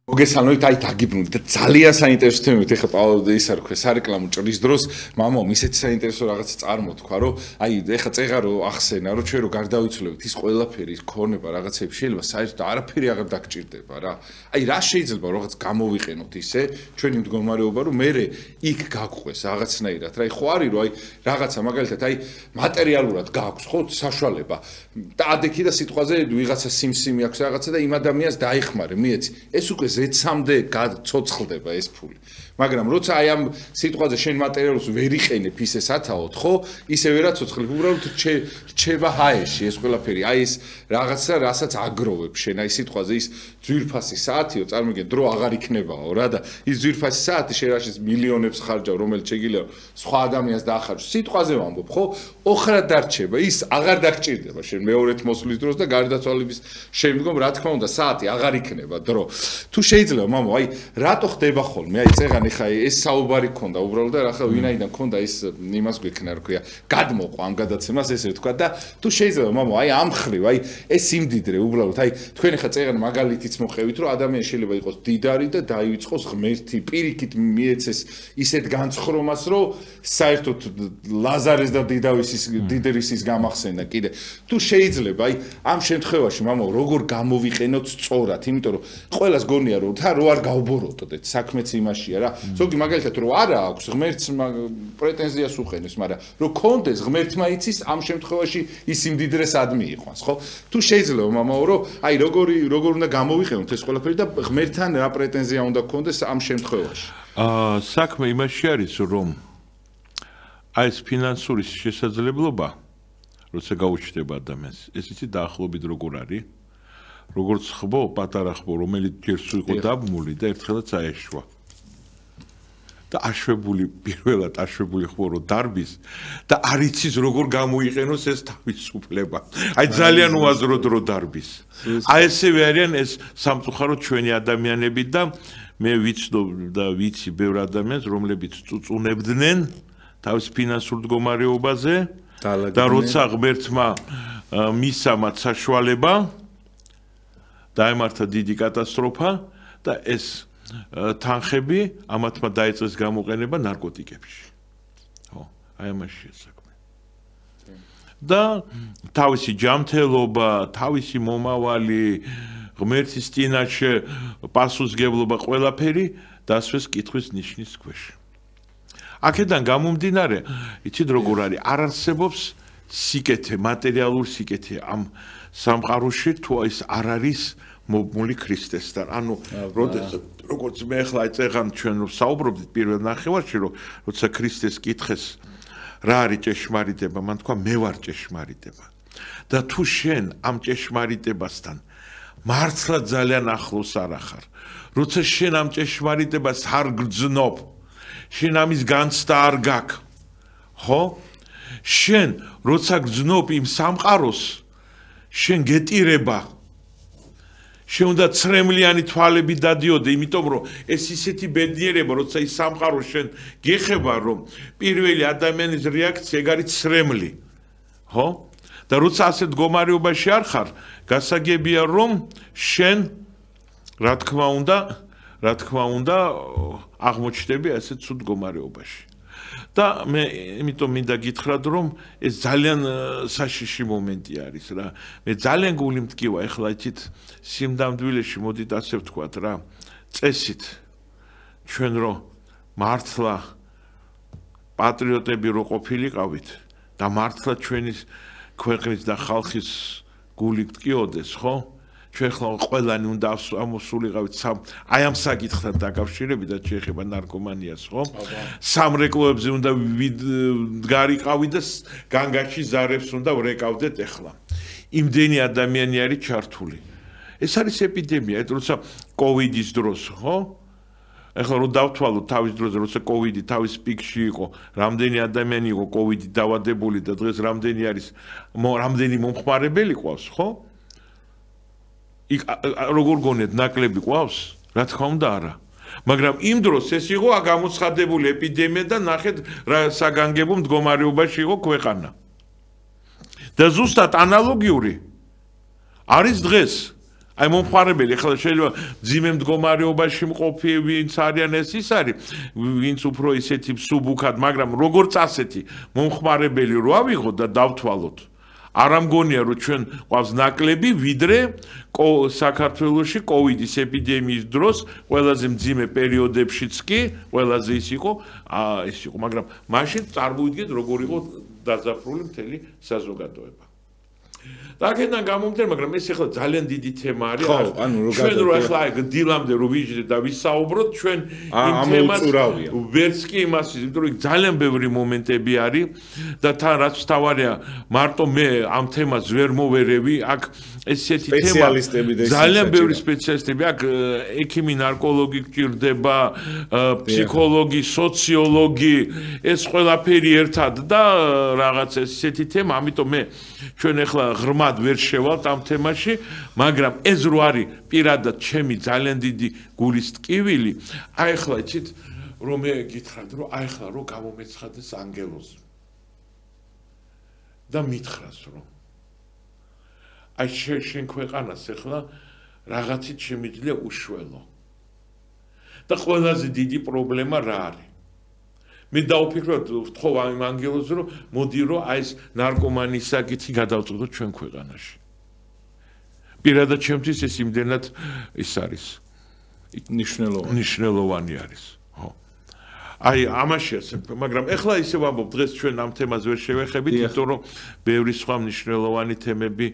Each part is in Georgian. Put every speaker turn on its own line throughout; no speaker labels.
მოგესალმებით, აი დაგიბრუნდით და ძალიან საინტერესო თემით ეხლა პავლე ის არ ქვია სარეკლამო ჭრის დროს მამამ ისეთი საინტერესო რაღაც წარმოთქვა რომ აი ეხლა წეღა რომ ახსენა რომ ჩვენ რო გარდავიცვლებით ის ყველაფერი ის ქონება რაღაცები შეიძლება საერთოდ არაფერი აღარ დაგჭირდება რა აი რა შეიძლება რაღაც გამოვიყენოთ ისე ჩვენი მდგომარეობა რომ მე იქ გაგვყვეს რაღაცნაირად რა აი ხო არის რომ აი რაღაცა მაგალითად აი მატერიალურად გააქვს ხო საშუალება და ადექი და სიტყვაზე ვიღაცა სიმსიმი აქვს რაღაცა და იმ ადამიანს დაიხმარე მიეცი ეს უკვე ზეცამდე გაცოცხლდება ეს ფული. მაგრამ როცა აი ამ სიტყვაზე შენ მატერიალს ვერ იყენებ ისე სათაოდ, ხო? ისე ვერაცოცხლებ, უბრალოდ რჩება ჰაერში ეს ყველაფერი. აი ეს რაღაცა, რასაც აგროვებ შენ აი სიტყვაზე ის ძვირფასი საათიო, წარმოგიდგენ, დრო აღარ იქნებაო რა და ის ძვირფასი საათი შენ რაშიც მილიონებს ხარჯავ, რომელიც შეგიძლია სხვა ადამიანს დაახარჯო. სიტყვაზე ვამბობ, ხო? ოხრად დარჩება, ის აღარ დაგჭირდება შენ მეორეთ მოსვლის დროს და გარდაცვალების შემდგომ, რა თქმა უნდა, საათი აღარ იქნება დრო. თუ შეიძლება მამო, აი რატო ხდება ხოლმე? აი წეღან ეხა ეს საუბარი ქონდა უბრალოდ და ახლა ვინაიდან ქონდა ის იმას გვიქნა რა ქვია გადმოყვა ამ გადაცემას ესე ვთქვა და თუ შეიძლება მამო აი ამ ხრივ აი ეს სიმდიდრე უბრალოდ აი თქვენ ეხა წეღან მაგალითიც მოყევით რომ ადამიანი შეიძლება იყოს დიდარი და დაივიწყოს ღმერთი პირიქით მიეცეს ისეთ განცხრომას რომ საერთოდ ლაზარეს და დიდერისის გამახსენა კიდე თუ შეიძლება აი ამ შემთხვევაში მამო როგორ გამოვიყენოთ სწორად იმიტომ რომ ყველას გონია რომ თა რო არ გავბოროტდეთ საქმეც იმაშია რა ზოგი მაგალითად რო არა აქვს ღმერთს პრეტენზიას უყენებს მაგრამ რო კონდეს ღმერთმა იცის ამ შემთხვევაში ის იმდიდრეს ადმი იყვანს ხო თუ შეიძლება მამაო რომ აი როგორ უნდა გამოვიყენოთ ეს ყველაფერი და ღმერთთან რა პრეტენზია უნდა კონდეს ამ შემთხვევაში
საქმე იმაში არის რომ აი ეს ფინანსური შესაძლებლობა როცა გაუჩნდება ადამიანს ეს იცი დაახლოებით როგორ არის როგორც ხბო პატარა ხბო რომელიც ჯერს იყო დაბმული და ერთხელაც აეშვა და აშვებული პირველად აშვებული ხბო რო დარბის და არ იცის როგორ გამოიყენოს ეს თავისუფლება აი ძალიან უაზროდ რო დარბის აი ესევე არიან ეს სამწუხაროდ ჩვენი ადამიანები და მე ვიცნობ და ვიცი ბევრ ადამიანს რომლებიც წუწუნებდნენ თავის ფინანსურ მდგომარეობაზე და როცა ღმერთმა მისცა მათ საშუალება დაემართა დიდი კატასტროფა და ეს თანხები ამათმა დაიწყეს გამოყენება ნარკოტიკებში. ხო, აი ამაში საქმე. და თავისი ჯანმრთელობა, თავისი მომავალი, ღმერთის წინაშე პასუხისგებლობა ყველაფერი დასვეს კითხვის ნიშნის ქვეშ. აქედან გამომდინარე, იცით როგორ არის, არ არსებობს სიკეთე, მატერიალური სიკეთე ამ სამყაროში თუ ის არ არის მობმული ქრისტესთან. ანუ როგორც მე ახლა წეღან ჩვენ საუბრობდით პირველ ნახევარში, რომ როცა ქრისტეს კითხეს რა არის ჭეშმარიტება, მან თქვა მე ვარ ჭეშმარიტება. და თუ შენ ამ ჭეშმარიტებასთან მართლა ძალიან ახლოს არ ახარ, როცა შენ ამ ჭეშმარიტებას არ გძნობ, შენ ამის განცდა არ გაქვს, ხო? შენ როცა გძნობ იმ სამყაროს შენ გეტირება შენ უნდა ცრემლიანი თვალები დადიოდე იმიტომ რომ ეს ისეთი ბედნიერება როცა ის სამყარო შენ გეხება რომ პირველი ადამიანის რეაქცია ეგ არის ცრემლი ხო და როცა ასე მდგომარეობაში არ ხარ გასაგებია რომ შენ რა თქმა უნდა აღმოჩნდები ასე ცუდ მდგომარეობაში და მე იმიტომ მინდა გითხრათ რომ ეს ძალიან საშიში მომენტი არის რა მე ძალიან გული მткиვა ეხლა იცით სიმდამდვილეში მოდით ასე ვთქვათ რა წესით ჩვენ რომ მართლა პატრიოტები რო ყოფილიყავით და მართლა ჩვენი ქვეყნის და ხალხის გული მткиოდეს ხო ჩვენ ხლა ყველანი უნდა ამოსულიყავით აი ამ საკითხთან დაკავშირებით და შეეხება ნარკომანიას ხო სამრეკლოებზე უნდა ვდგარიყავით და განგაში ზარებს უნდა ვრეკავდეთ ეხლა იმდენი ადამიანი არის ჩართული ეს არის ეპიდემია როცა კოვიდის დროს ხო ეხლა რომ დავთვალოთ თავის დროზე როცა კოვიდი თავის პიკში იყო რამდენი ადამიანი იყო კოვიდით დავადებული და დღეს რამდენი მომხმარებელი ყავს ხო როგორ გონიათ ნაკლები ყავს? რა თქმა უნდა არა. მაგრამ იმ დროს ეს იყო გამოცხადებული ეპიდემია და ნახეთ რა საგანგებო მდგომარეობაში იყო ქვეყანა. და ზუსტად ანალოგიური არის დღეს. აი მომხმარებელი ახლა შეიძლება ძიმე მდგომარეობაში მყოფი ვინც არიან ის არის ვინც უფრო ისეთი მსუბუქად მაგრამ როგორ წასეთი მომხმარებელი რო ავიღოთ და დავთვალოთ არ ამგონია რომ ჩვენ ყავს ნაკლები ვიდრე საქართველოში კოვიდის ეპიდემიის დროს ყველაზე მძიმე პერიოდებშიც კი ყველაზე ის იყო მაგრამ მაშინ წარმოვიდგეთ როგორ იყო დაზაფრული მთელი საზოგადოება და აქედან გამომდინარე, მაგრამ ეს ახლა ძალიან დიდი თემა არის. ჩვენ რო ახლა დილამდე რო ვიჯდეთ და ვისაუბროთ, ჩვენ იმ თემას ვერც კი იმას, იმიტომ რომ ძალიან ბევრი მომენტები არის და თან რაც თავარია, მარტო მე ამ თემას ვერ მოვერევი, აქ ესეთი თემა ძალიან ბევრი სპეციალისტები, აქ ექიმი, ნარკოლოგი გჭირდება, ფსიქოლოგი, სოციოლოგი, ეს ყველაფერი ერთად და რაღაც ესეთი თემა, ამიტომ მე ჩვენ ახლა ღრმად ვერ შევალთ ამ თემაში, მაგრამ ეს რო არის პირადად ჩემი ძალიან დიდი გულის ტკივილი, აი ახლა იცით რომ მე გითხრათ რომ აი ახლა რო გამომეცხადეს ანგელოზ და მითხრას რომ აი შენ ქვეყანას ახლა რაღაცით შემიძლია უშველო და ყველაზე დიდი პრობლემა რა არის მე დავფიქროთ ვთხოვ ამ ანგელოზს რომ მოდი რომ აი ეს ნარკომანის საკითხი გადავწყვეტოთ ჩვენ ქვეყანაში. პირადად ჩემთვის ეს იმდენად ის არის ნიშნელოვანი არის. ხო. აი ამაშია, მაგრამ ეხლა ისე ვამბობ დღეს ჩვენ ამ თემას ვერ შევეხებით, იმიტომ რომ ბევრი სხვა ნიშნელოვანი თემები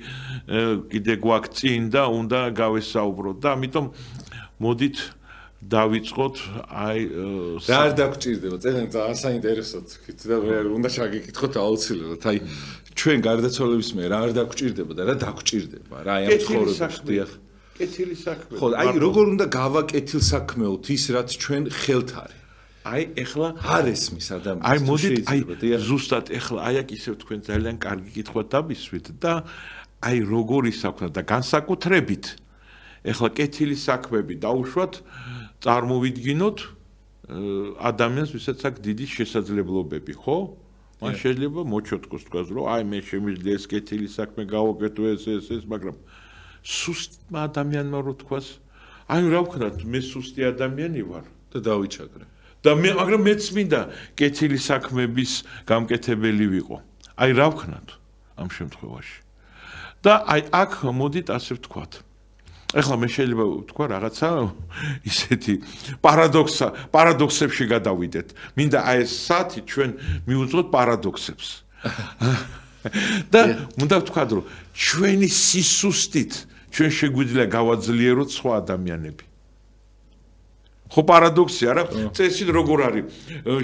კიდე გვაქვს წინ და უნდა გავესაუბროთ და ამიტომ მოდით დავიწყოთ აი
რა არ დაგჭირდება ძალიან საინტერესოდ და უნდა შეგეკითხოთ აუცილებლად აი ჩვენ გარდაცვალების მე რა არ დაგჭირდება და რა დაგჭირდება რა აი ამ ცხოვრებაში
კეთილი საქმე
ხო აი როგორ უნდა გავაკეთილსაქმეოთ ის რაც ჩვენ ხელთ არის
აი ეხლა
არ ესმის ადამიანს
აი მოდით აი ზუსტად ეხლა აი აქ ისევ თქვენ ძალიან კარგი კითხვა დავისვით და აი როგორი საქმე და განსაკუთრებით ეხლა კეთილი საქმეები დაუშვათ წარმოვიდგინოთ ადამიანს ვისაც აქვს დიდი შესაძლებლობები, ხო? მან შეიძლება მოჩოთკოს თქვას, რომ აი მე შემიძლია ეს კეთილი საქმე გავაკეთო ეს, მაგრამ სუსტმა ადამიანმა რო თქვას, აი რა ვქნათ, მე სუსტი ადამიანი ვარ
და დავიჩაგრე.
და მე მაგრამ მეც მინდა კეთილი საქმების გამკეთებელი ვიყო. აი რა ვქნათ ამ შემთხვევაში. და აი აქ მოდით ასე ვთქვათ. ეხლა მე შეიძლება ვთქვა რაღაცა ისეთი პარადოქსებში გადავიდეთ. მინდა აი ეს საათი ჩვენ მიუძღოთ პარადოქსებს. და უნდა ვთქვა რომ ჩვენი სისუსტით ჩვენ შეგვიძლია გავაძლიეროთ სხვა ადამიანები. ხო პარადოქსია რა? წესით როგორ არის?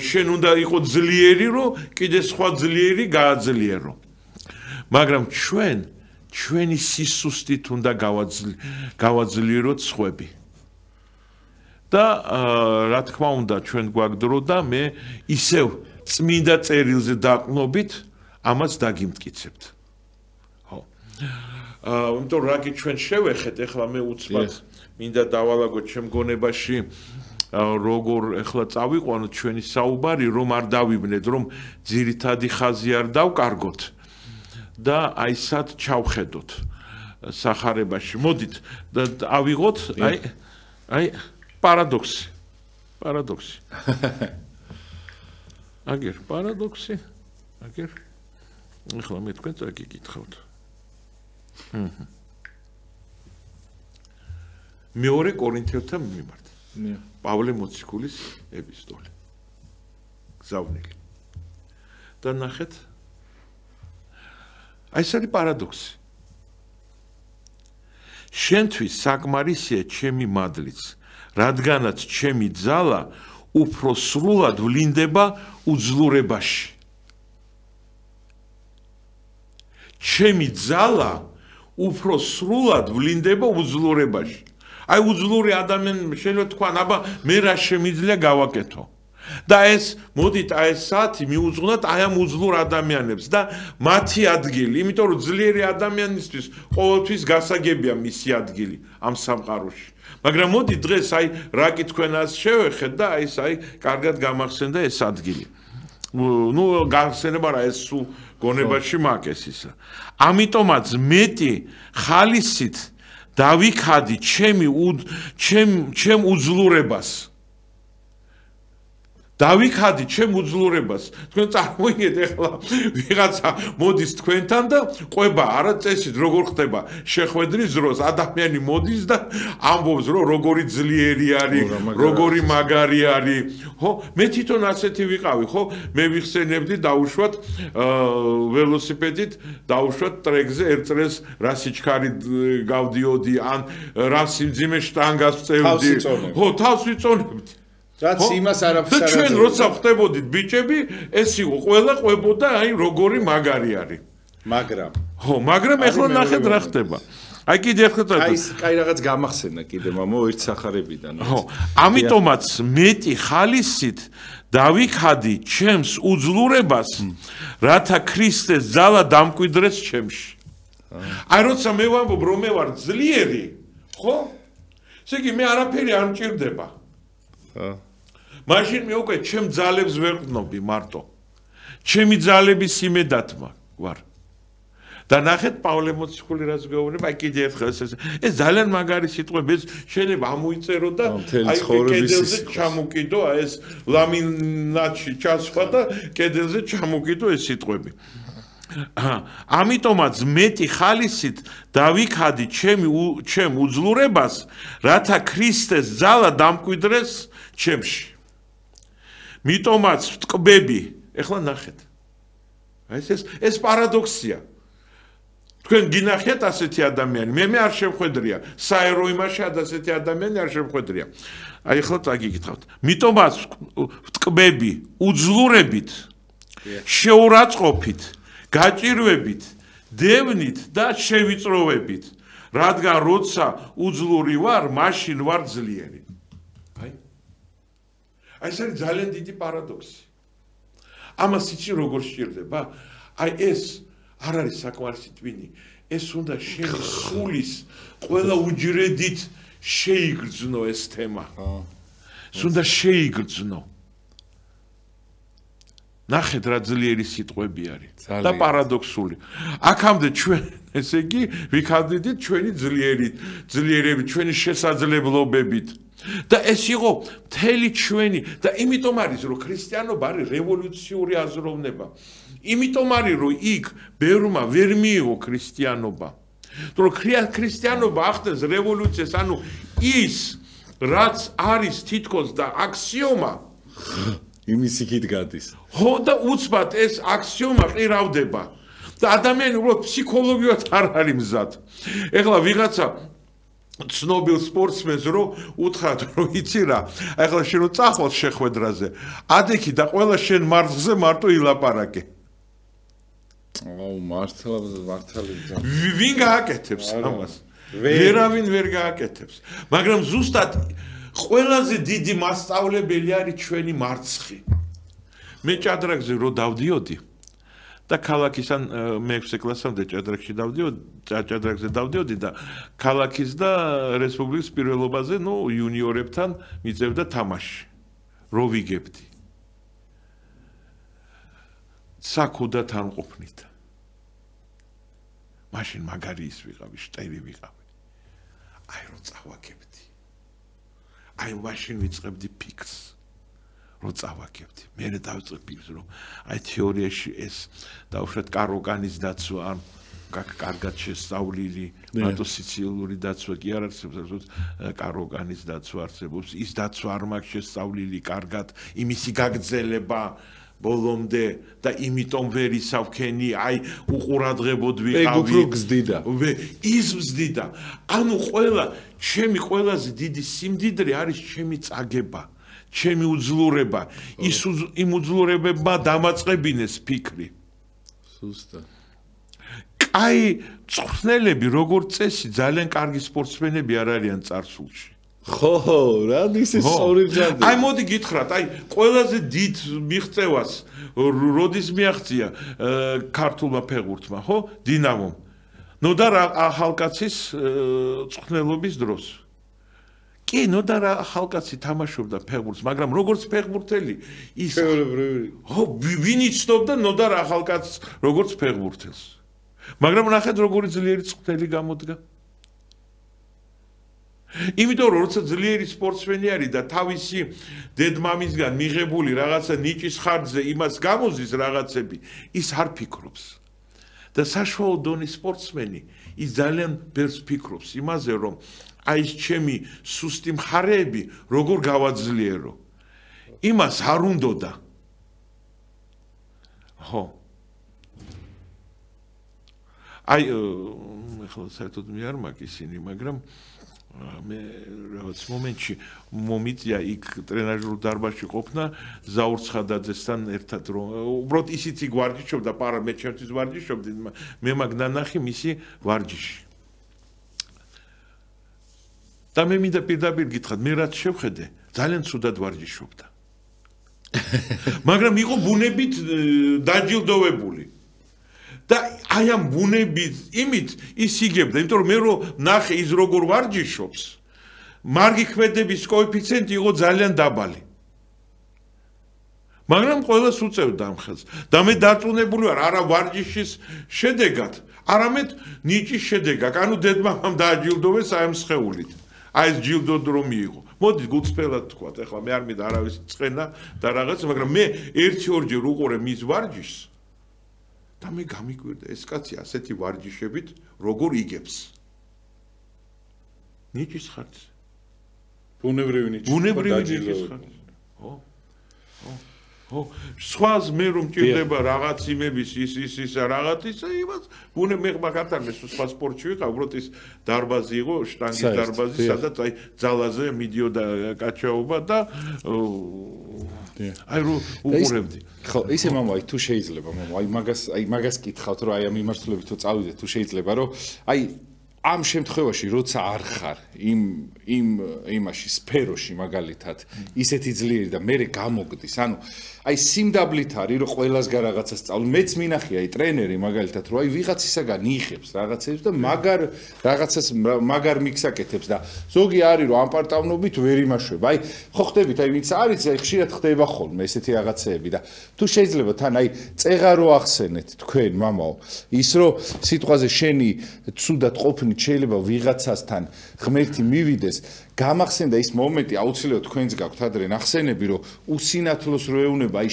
შენ უნდა იყო ძლიერი რომ კიდე სხვა ძლიერი გააძლიერო. მაგრამ ჩვენი სისუსტით უნდა გავაძლიეროთ სხვები. და რა თქმა უნდა ჩვენ გვაგდრო და მე ისევ წმინდა წერილზე დაყნობით ამას დაგიმტკიცებთ. ხო. იმიტომ რა კი ჩვენ შევეხეთ ეხლა მე უცბად მინდა დავალაგოთ შემგონებაში როგორ ეხლა წავიყვანოთ ჩვენი საუბარი რომ არ დავიბნეთ რომ ძირითადი ხაზი არ დავკარგოთ. და აი სად ჩავხედოთ სახარებაში. მოდით და ავიღოთ აი პარადოქსი. აგერ პარადოქსი. აგერ ეხლა მე თქვენ წაგიკითხავთ. მეორე კორინთელთა მიმართ. პავლე მოციქულის ეპისტოლე. გზავნილი. და ნახეთ აი ეს არის პარადოქსი. შენთვის საკმარისია ჩემი მადლიც, რადგანაც ჩემი ძალა უფრო სრულად ვლინდება უძლურებაში. ჩემი ძალა უფრო სრულად ვლინდება უძლურებაში. აი უძლური ადამიანი შეიძლება თქვა, აბა მე რა შემიძლია გავაკეთო. და ეს მოდით აი ეს საათი მიუძღვნათ აი ამ უძლურ ადამიანებს და მათი ადგილი, იმიტომ რომ ძლიერი ადამიანისთვის ყოველთვის გასაგებია მისი ადგილი ამ სამყაროში. მაგრამ მოდი დღეს აი რა კი თქვენას შევეხეთ და აი კარგად გამახსენდა ეს ადგილი. ნუ გახსენება რა ეს სულ გონებაში მაკეს ისა. ამიტომაც მეტი ხალისით დავიქადი ჩემ უძლურებას. დავიქადი ჩემ უძლურებას. თქვენ წარმოიდგინეთ ახლა ვიღაცა მოდის თქვენთან და ყვება არა წესით როგორ ხდება შეხვედრის დროს ადამიანი მოდის და ამბობს რომ როგორი ძლიერი არის, როგორი მაგარი არის. ხო, მე თვითონ ასეთი ვიყავი, ხო? მე ვიხსენებდი დაუშვათ ველოსიპედით, დაუშვათ ტრეკზე ერთ წრეს რა სიჩქარი გავდიოდი ან რა სიმძიმე შტანგას წევდი. ხო, თავს ვიწონებდი.
რაც იმას არაფერს არ
ჩვენ როცა ხდებოდით ბიჭები, ეს იყო ყველა ყვებოდა აი როგორი მაგარი არის. მაგრამ ეხლა ნახეთ რა ხდება. აი კიდე ახლა
აი კაი რაღაც გამახსენა კიდე მამო ერთ სახარებიდან.
ხო, ამიტომაც მეტი ხალისით დავიქადი ჩემს უძლურებას, რათა ქრისტეს ძალა დამკვიდრეს ჩემში. აი როცა მე ვამბობ რომ მე ვარ ძლიერი, ხო? ესე იგი მე არაფერი არ მჭირდება. მაშინ მე უკვე ჩემ ძალებს ვერ ვყნობი მარტო. ჩემი ძალების იმედად ვარ. და ნახეთ პავლე მოციქული რაც გვეუბნება, აი კიდე ერთხელ ეს ძალიან მაგარი სიტყვები, ეს შეიძლება ამოიწერო და აი კედელზე ჩამოკიდო, აი ეს ლამინატში ჩასვა და კედელზე ჩამოკიდო ეს სიტყვები. ამიტომაც მეტი ხალისით დავიქადი ჩემ უძლურებას, რათა ქრისტეს ძალა დამკვიდრეს ჩემში. მიტომაც ვტკბები, ეხლა ნახეთ. ეს პარადოქსია. თქვენ გინახეთ ასეთი ადამიანი, მე არ შემხვედრია, საერო იმაში ასეთი ადამიანი არ შემხვედრია. აი ეხლა წაგიგითხავთ. მიტომაც ვტკბები უძლურებით, შეურაცხყოფით, გაჭირვებით, დევნით და შევიწროვებით, რადგან როცა უძლური ვარ, მაშინ ვარ ძლიერი. აი ეს არის ძალიან დიდი პარადოქსი. ამას იცი როგორ სჭირდება? აი ეს არ არის საკმარისი ტვინი. ეს უნდა შენი სულის ყველა უჯრედით შეიგრძნო ეს თემა. ეს უნდა შეიგრძნო. ნახეთ რა ძლიერი სიტყვები არის და პარადოქსული. აქამდე ჩვენ ესე იგი ვიქადიდით ჩვენი ძლიერებით, ჩვენი შესაძლებლობებით. და ეს იყო მთელი ჩვენი და იმიტომ არის რომ ქრისტიანობა არის რევოლუციური აზროვნება. იმიტომ არის რომ იქ ბევრმა ვერ მიიღო ქრისტიანობა. რომ ქრისტიანობა ახდენს რევოლუციას, ანუ ის რაც არის თითქოს და აქსიომა
იმის იქით გადის.
ხო და უცბად ეს აქსიომა ყირავდება. და ადამიანი უბრალოდ ფსიქოლოგიურად არ არის მზად. ეხლა ვიღაცა ცნობილ სპორტსმენს რო უთხრათ რომ იცი რა, ახლა შენ რო წახვალ შეხვედრაზე, ადექი და ყველა შენ მარცხზე მარტო ილაპარაკე. მართალი. ვინ გააკეთებს ამას? ვერავინ ვერ გააკეთებს. მაგრამ ზუსტად ყველაზე დიდი მასწავლებელი არის ჩვენი მარცხი. მე ჭადრაკზე რო დავდიოდი და ქალაქის ან მე-6 კლასამდე ჭადრაკზე დავდიოდი და ქალაქის და რესპუბლიკის პირველობაზე, იუნიორებთან მიწევდა თამაში. რო ვიგებდი. საქუდა თანყოფნით. მაშინ მაგარი ის ვიყავი, შტერი ვიყავი. აი რო წავაგებდი. აი მაშინ ვიწყებდი ფიქრს. რო წავაგებდი. მე დავიწყებ ის რომ აი თეორიაში ეს დაუშვათ კაროგანის დაცვა ან კარგად შესწავლილი, მარტო სიციალური დაცვა კი არ არსებობს, კაროგანის დაცვა არსებობს, ის დაცვა არ მაქვს შესწავლილი კარგად, იმისი გაგრძელება ბოლომდე და იმიტომ ვერ ისავქენი, აი უყურადღებოდ ვიყავი. ის მზდიდა. ანუ ჩემი ყველაზე დიდი სიმდიდრე არის ჩემი წაგება. ჩემი უძლურება, იმ უძლურებებმა დამაწყებინეს ფიქრი.
სუსტად.
კაი მწვრთნელები, როგორც წესი, ძალიან კარგი სპორტსმენები არ არიან წარსულში.
ხო, რა ისე სწორი ჟანრი.
აი მოდი გითხრათ, აი ყველაზე დიდ მიღწევას როდის მიაღწია ქართულმა ფეხბურთმა, ხო? დინამომ. ნოდარ ახალკაცის მწვრთნელობის დროს. კი, ნოდარ ახალკაცი თამაშობდა ფეხბურთს, მაგრამ როგორც ფეხბურთელი ის ხო, ვინ იცნობდა ნოდარ ახალკაცს როგორც ფეხბურთელს. მაგრამ ნახეთ როგორი ძლიერი მწვრთნელი გამოდგა. იმიტომ რომ როცა ძლიერი სპორტსმენი არის და თავისი დედმამისგან მიღებული რაღაცა ნიჭის ხარჯზე იმას გამოზის რაღაცები, ის არ ფიქრობს. და საშუალო დონის სპორტსმენი ის ძალიან ბევრს ფიქრობს იმაზე, რომ აი ეს ჩემი სუსტი მხარეები როგორ გავაძლიერო. იმას არ უნდოდა. ხო. აი ახლა საერთოდ მე არ მაქვს ისინი, მაგრამ მე რაღაც მომენტში მომიწია იქ ტრენაჟერ დარბაზში ყოფნა ზაურ ცხადაძესთან ერთად რომ უბრალოდ ისიც იქ ვარჯიშობდა, პარა მე ჩემთვის ვარჯიშობდი, მე მაგ ნანახი მისი ვარჯიში. და მე მინდა პირდაპირ გითხრათ, მე რაც შევხედე, ძალიან ცუდად ვარჯიშობდა. მაგრამ იყო ბუნებით დაჯილდოვებული. და აი ამ ბუნების იმით ის იგებდა, იმიტომ რომ მე რო ნახე ის როგორ ვარჯიშობს, მარგი ქმედების კოეფიციენტი იყო ძალიან დაბალი. მაგრამ ყველას უწევდა ამ ხელს. და მე დარწმუნებული ვარ, არა ვარჯიშის შედეგად, არამედ ნიჭის შედეგად. ანუ დედმამამ დააჯილდოვეს აი ამ სხეულით. აი ეს ჯილდოდ რომ მიიღო. მოდი გულწრფელად თქვა, ეხლა მე არ მინდა არავის წენა და რაღაც, მაგრამ მე 1-2 უყურე მის ვარჯიშს. და მე გამიკვირდა ეს კაცი ასეთი ვარჯიშებით როგორ იგებს. ნიჭის ხარჯზე.
ბუნებრივი ნიჭის
ხარჯზე. ხო? ხო, სხვას მე რომ ჭირდება რაღაც იმების ის რაღაცის, იმას მე მაგათარ მე სხვა სპორტში ვიყავ, უბრალოდ ის დარბაზი იყო, შტანგის დარბაზი, სადაც აი ძალაზე მიდიოდა კაჩაობა და აი რო უყურებდი.
ხო, ისე მამა, აი თუ შეიძლება მამა, აი მაგას კითხავთ, რომ აი ამ იმართულებით თუ წავიდეთ, თუ შეიძლება რომ აი ამ შემთხვევაში როცა არ ხარ იმაში სფეროში მაგალითად ისეთი ძლიერი და მე გამოგდის, ანუ აი სიმდაბლით არის რომ ყველასგან რაღაცა სწავლ. მეც მინახია აი ტრენერი მაგალითად რომ აი ვიღაცისაგან იღებს რაღაცებს და მაგარ რაღაცას მაგარ მიქსაკეთებს და ზოგი არის რომ ამ პარტავნობით ვერ იმაშვება. აი ხო ხდებით აი ვინც არის აი ხშირად ხდება ხოლმე ესეთი რაღაცეები და თუ შეიძლება თან აი წეღა რო ახსენეთ თქვენ მამაო ის რომ სიტყვაზე შენი ცუდად ყოფნით შეიძლება ვიღაცასთან ღმერთი მივიდეს გამახსენდა ის მომენტი აუცილებლად თქვენს გაქვთ ადრე ნახსენები რომ უსინათლოს რო ეუნება აი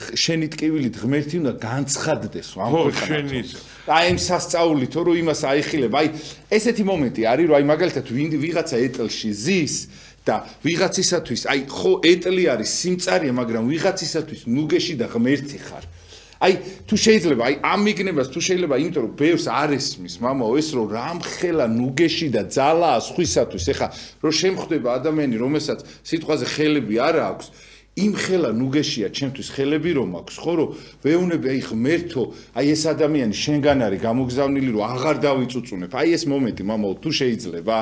შენი ტკივილით ღმერთი უნდა განცხადდეს ამ ქვეყანას აი იმ სასწაულითო რომ იმას აიხილება აი ესეთი მომენტი არის რომ აი მაგალითად ვიღაცა ეტლში ზის და ვიღაცისათვის აი ხო ეტლი არის სიმწარია მაგრამ ვიღაცისათვის ნუგეში და ღმერთი ხარ აი თუ შეიძლება აი ამ მიგნებას თუ შეიძლება იმიტომ რომ ბევრს არ ესმის მამაო ეს რომ რამხელა ნუგეში და ძალაა სხვისათვის ეხა რომ შემხვდება ადამიანი რომელსაც სიტყვაზე ხელები არ აქვს იმ ხელა ნუგეშია ჩემთვის ხელები რომ აქვს ხო რომ ვეუნები აი ღმერთო აი ეს ადამიანი შენგან არის გამოგზავნილი რომ აღარ დავიწუწუნებ აი ეს მომენტი მამაო თუ შეიძლება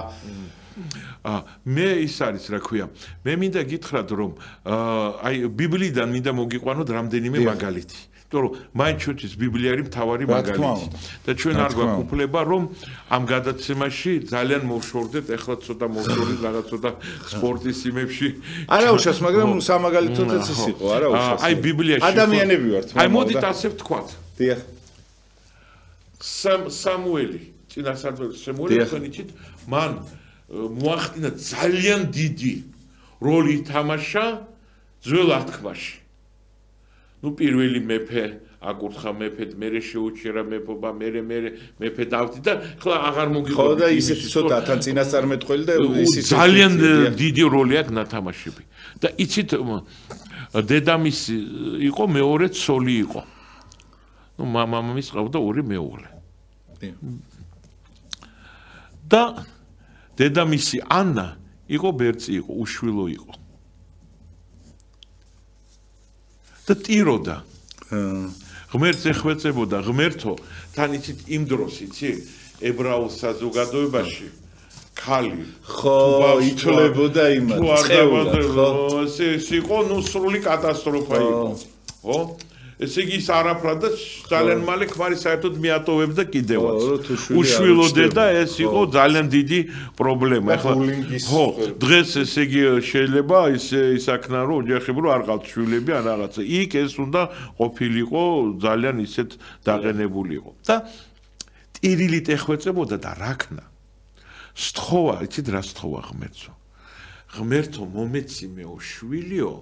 მე ის არის რა ქვია მე მინდა გითხრათ რომ აი ბიბლიიდან მინდა მოგიყვანოთ რამდენიმე მაგალითი იმიტომ რომ მაინც ჩვენთვის ბიბლია არის მთავარი მაგალითი და ჩვენ არ გვაქვს უფლება რომ ამ გადაცემაში ძალიან მოვშორდეთ ეხლა ცოტა მოვშორდეთ რაღაც ცოტა სპორტის იმებში
არა უშავს მაგრამ სამაგალითოც ის იყო არა უშავს
აი ბიბლიაში
ადამიანები ვართ
აი მოდით ასე ვთქვათ
დიახ
სამუელი წინასწარ სამუელი თქვენით მან მოახდინა ძალიან დიდი როლი ითამაშა ძველ ათქმაში ну პირველი მეფე აკურთხა მეფედ მერე შეუჩერა მეფობა მერე მეფე დავთი და ხლა აღარ მოგიყვება
ხო და ისეთი ცოტა თან წინასწარმეტყველი და
ისიც ძალიან დიდი როლი აქვს ნათამაშები და იცით დედამისი იყო მეორე ცოლი იყო ну მამამის ყავდა ორი მეუღლე და დედამისი ანა იყო ბერწი იყო უშვილო იყო და ტიროდა ღმერთს ეხვეწებოდა ღმერთო თან იცით იმ დროს იცი ებრაულ საზოგადოებაში ქალი
ხო ითვლებოდა იმას წეულად ხო
ეს იყო ნუ სრული კატასტროფა იყო ხო ესე იგი ის არაფრად და ძალიან მალე ქმარი საერთოდ მიატოვებდა კიდევაც უშვილო დედა ეს იყო ძალიან დიდი პრობლემა ახლა ხო დღეს ესე იგი შეიძლება ისაქნა რომ ოჯახები რომ არ ყავთ შვილები ან რაღაცა იქ ეს უნდა ყოფილიყო ძალიან ისეთ დაყენებულიყო და ტირილით ეხვეწებოდა და რაქნა სთხოვა, იცით რა სთხოვა ღმერთო? ღმერთო მომეცი მეო შვილიო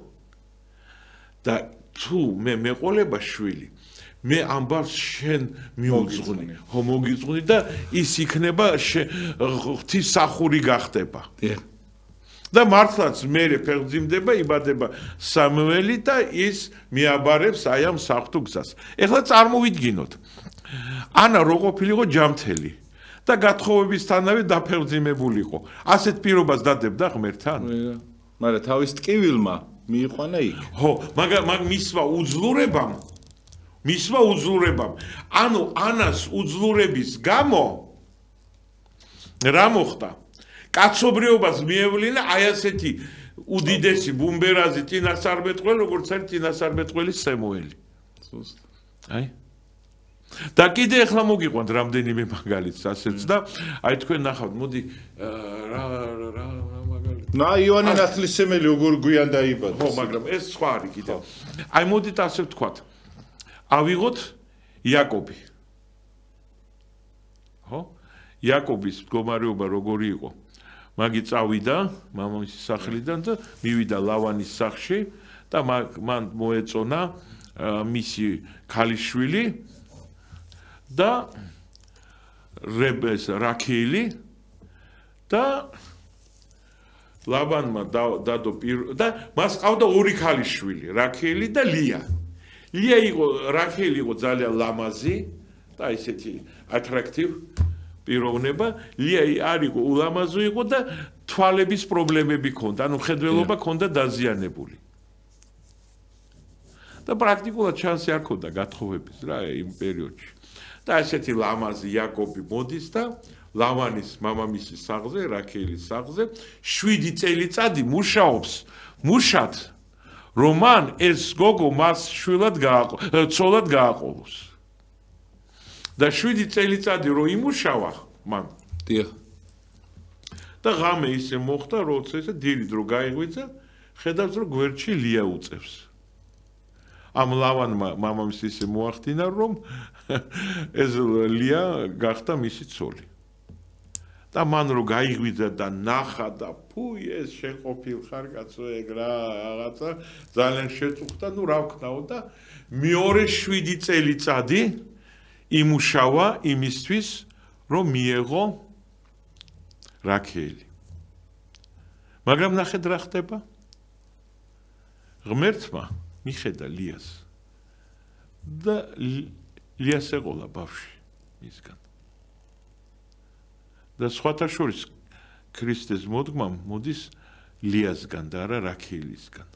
და თუ მე მეყოლება შვილი მე ამბავს შენ მიუძღვნი, ხო მოგიძღვნი და ის იქნება ღვთის სახური გახდება. და მართლაც მერე ფეხმძიმდება, იბადება სამუელი და ის მიაბარებს აი ამ საღვთო გზას. ეხლა წარმოვიდგინოთ. ანა რო ყოფილიყო ჯამთელი და გათხოვებისთანავე დაფეხმძიმებულიყო. ასეთ პირობას დადებდა ღმერთთან?
მაგრამ თავის ტკივილმა მიიყვანა იქ.
ხო, მაგრამ მისმა უძლურებამ. ანუ ანას უძლურების გამო რა მოხდა? კაცობრიობას მიევლინა აი ასეთი უდიდესი ბუმბერაზი წინასწარმეტყველი, როგორც არის წინასწარმეტყველის სამუელი. აი და კიდე ახლა მოგიყვანთ რამდენიმე მაგალითს ასეც და აი თქვენ ნახავთ, მოდი რა მაგალითი.
იოანე ნათლისმცემელი როგორ გვიან დაიბადა.
ხო, მაგრამ ეს სხვა არის კიდე. აი მოდით ასე ვთქვათ. ავიღოთ იაკობი. ხო? იაკობის მდგომარეობა როგორი იყო? მაგი წავიდა მამამისის სახლიდან და მივიდა ლავანის სახლში და მან მოეწონა მისი ქალიშვილი და რაქელი და ლავანმა დადო და მას ყავდა ორი ქალიშვილი, რაქელი და ლია. რაქელი იყო ძალიან ლამაზი და ისეთი ატრაქტივ პიროვნება, ლია არ იყო ულამაზო იყო და თვალების პრობლემები ჰქონდა, ანუ ხედველობა ჰქონდა დაზიანებული. და პრაქტიკულად შანსი არ ჰქონდა გათხოვების რა იმ პერიოდში. და ესეთი ლამაზი იაკობი მოდის და ლავანის მამამისის სახლზე, რაქელის სახლზე 7 წელიწადი მუშაობს, მუშად რომ მან ეს გოგო მას ცოლად გააყოლოს. და 7 წელიწადი რო იმუშავა მან. და ღამე ისე მოხდა, როცა ისე დილით რო გაიღვიძა, ხედავს რომ გვერდში ლია უწევს. ამ ლავანმა მამამისს ისე მოახდინა, რომ ეს ლია გახდა მისი ცოლი. და მან რო გაიღვიძა და ნახა და ფუი ეს შენ ყოფილ ხარ კაცო ეგ რა რაღაცა ძალიან შეწუხდა, ნუ რა ვქნაო და მეორე 7 წელიწადი იმუშავა იმისთვის, რომ მიეღო რაქელი. მაგრამ ნახეთ რა ხდება? ღმერთმა მიხედა ლიას და ლიას ეყოლა ბავშვი მისგან. და სხვათა შორის ქრისტეს მოდგმამ მოდის ლიასგან და არა რაქელისგან.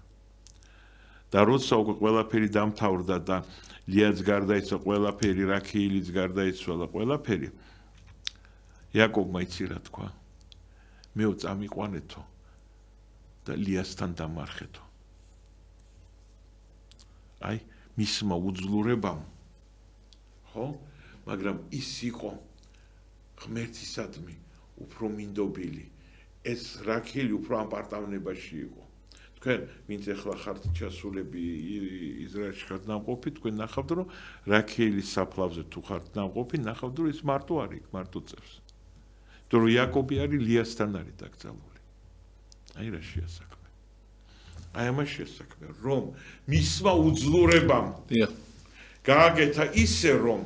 და როცა უკვე ყველაფერი დამთავრდა და ლიას გარდაიცვალა ყველაფერი, რაქელის გარდაიცვალა ყველაფერი, იაკობმა იცი რა თქვა? მეო წამიყვანეთო და ლიასთან დამარხეთო. აი, მისმა უძლურებამ, ხო? მაგრამ ის იყო ღმერთისადმი უფრო მინდობილი. ეს რაქელი უფრო ამ პარტავნებაში იყო. თქვენ ვინც ახლა ხართ ჩასულები ისრაელში ხართ ნამყოფი, თქვენ ნახავთ რომ რაქელის საფლავზე თუ ხართ ნამყოფი, ნახავთ რომ ის მარტო არის, მარტო წევს. იმიტომ რომ იაკობი არის ლიასთან არის დაკრძალული. აი რა შეასაქმე. აი ამას შეასაქმე, რომ მისმა უძლურებამ გააკეთა ისე რომ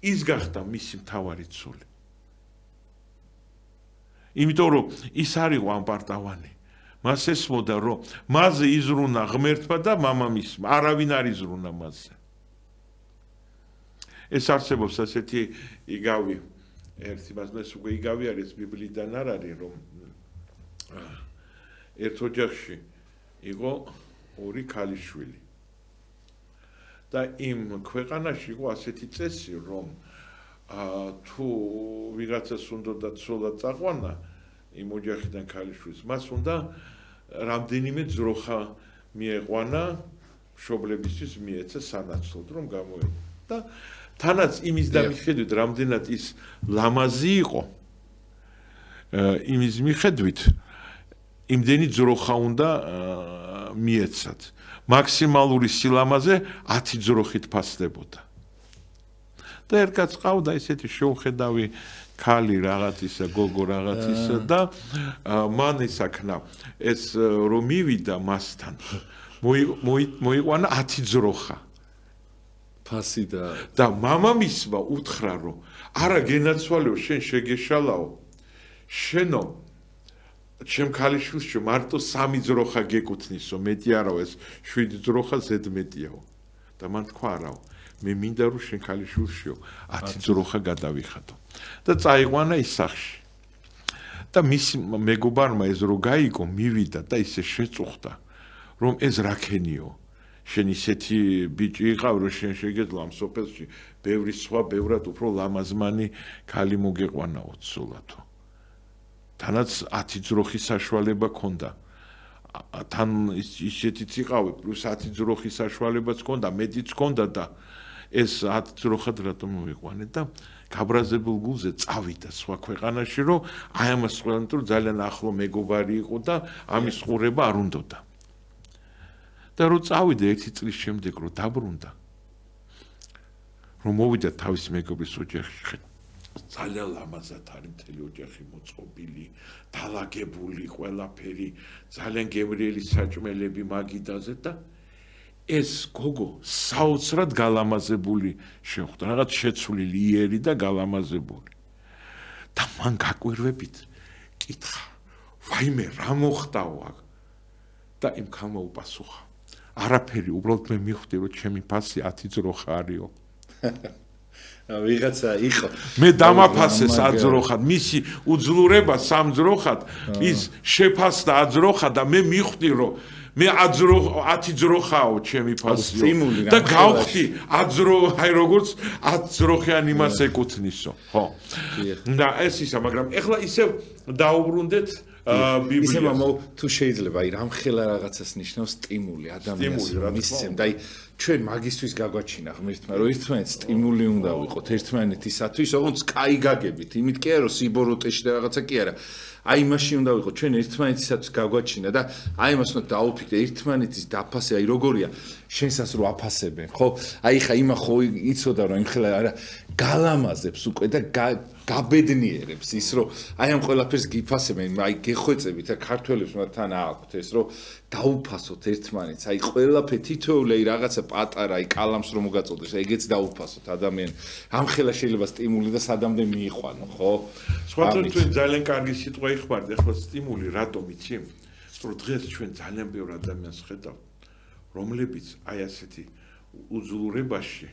ის გახდა მისი მთავარი ცოლი. იმიტომ რომ ის არ იყო ამპარტავანი. მას ესმოდა რომ მასზე იზრუნა ღმერთმა და მამამისმა, არავინ არ იზრუნა მასზე. ეს არსებობს ასეთი იგავი, ერთი მას უკვე იგავი არის ბიბლიიდან არ არის რომ ერთ ოჯახში იყო ორი ქალიშვილი. და იმ ქვეყანაში იყო ასეთი წესი, რომ თუ ვიღაცას უნდა ცოლად წაყვანა იმ ოჯახიდან ქალიშვილს, მას უნდა რამდენიმე ძროხა მიეყვანა მშობლებისთვის მიეცა სანაცვლოდ, რომ გამოეცა. და თანაც იმის და მიხედვით, რამდენად ის ლამაზი იყო, იმის მიხედვით იმდენი ძროხა უნდა მიეცათ. მაქსიმალური სილამაზე 10 ძროხით ფასდებოდა. და ერთ კაცს ყავდა ისეთი შეუხედავი ქალი რაღაცისა, გოგო რაღაცისა და მან ისაქნა ეს რომ მივიდა მასთან მოიყვანა 10 ძროხა
ფასი
და მამამისმა უთხრა რომ არა გენაცვალეო შენ შეგეშალაო შენო ჩემ ქალიშვილს მარტო 3 ძროხა გეკუთნისო მეტი არაო ეს 7 ძროხა ზედმეტიაო და მან თქვა არაო მე მინდა რომ შენ ქალიშვილშიო 10 ძროხა გადავიხადო და წაიყვანა ის სახში და მის მეგობარმა ეს რო გაიგო მივიდა და ისე შეწუხდა რომ ეს რაქენიო შენ ისეთი ბიჭი იყავ რომ შენ შეგეძლო ამ სოფელში ბევრი სხვა ბევრად უფრო ლამაზმანი ქალი მოგეყვანაო ცოლათო თანაც 10 ძროხის საშუალება ქონდა თან ისეთიც იყავი პლუს 10 ძროხის საშუალებაც ქონდა მეტიც ქონდა და ეს 10 ძროხად რატომ მოვიყვანე და გაბრაზებულ გულზე წავიდა სხვა ქვეყანაში რომ აი ამას ყველანაირ ძალიან ახლო მეგობარი იყო და ამის ყურება არ უნდოდა და რო წავიდა 1 წლის შემდეგ რო დაბრუნდა რომ მოვიდა თავის მეგობრის ოჯახში ძალიან ლამაზად არის მთელი ოჯახი მოწყობილი, დალაგებული ყველაფერი, ძალიან გემრიელი საჭმელები მაგიდაზე და ეს გოგო საოცრად გალამაზებული შეხვდა, რაღაც შეცვლილი იერი და გალამაზებული. და მან გაკვირვებით კითხა, ვაიმე რა მოხდაო აქ? და იმ ქალმა უპასუხა, არაფერი, უბრალოდ მე მივხვდი რომ ჩემი ფასი 10 ძროხა არისო.
ვიღაცა იყო
მე დამაფასე 3 ძროხად მისი უძლურება 3 ძროხად ის შეფასდა 10 ძროხად და მე მივხვდი რომ მე 10 ძროხაო ჩემი ფასი და გავხდი 10 ძროხა აი როგორც 10 ძროხიან იმას ეკუთვნისო ხო და ეს ისა მაგრამ ეხლა ისევ დაუბრუნდეთ ბიბლიას
ისე მამო თუ შეიძლება აი რამხელა რაღაცას ნიშნავს სტიმული ადამიანს მისცემ და აი ჩვენ მაგისტვის გაგვაჩინა ღმერთმა რომ ერთმანეთს სტიმული უნდა ვიყოთ ერთმანეთისათვის ოღონდ კაი გაგებით იმით კი არა რომ სიბოროტეში და რაღაცა კი არა აი მაშინ უნდა ვიყოთ ჩვენ ერთმანეთისათვის გაგვაჩინა და აი მას უნდა დაუფიქრე ერთმანეთის დაფასე აი როგორია შენსაც რო აფასებენ ხო აი ხა იმა ხო იცოდა რომ იმხელა არა გალამაზებს უკვე და გაბედნიერებს ის რომ აი ამ ყველაფერს გიფასებენ აი გეხვეწებით და ქართველებს მათთან აქვთ ეს რომ დაუფასოთ ერთმანეთს აი ყველაფერი თითოეული აი რაღაცა პატარა აი კალამს რომ მოგაწოდეს აი ეგეც დაუფასოთ ადამიანი ამ ხელა შეიძლება სტიმული და სადამდე მიიყვანო ხო
სხვათა თქვენ ძალიან კარგი სიტყვა იხმართ ახლა სტიმული რატომ იცი რომ დღეს ჩვენ ძალიან ბევრ ადამიანს ხედავთ რომლებიც აი ასეთი უძლურებაში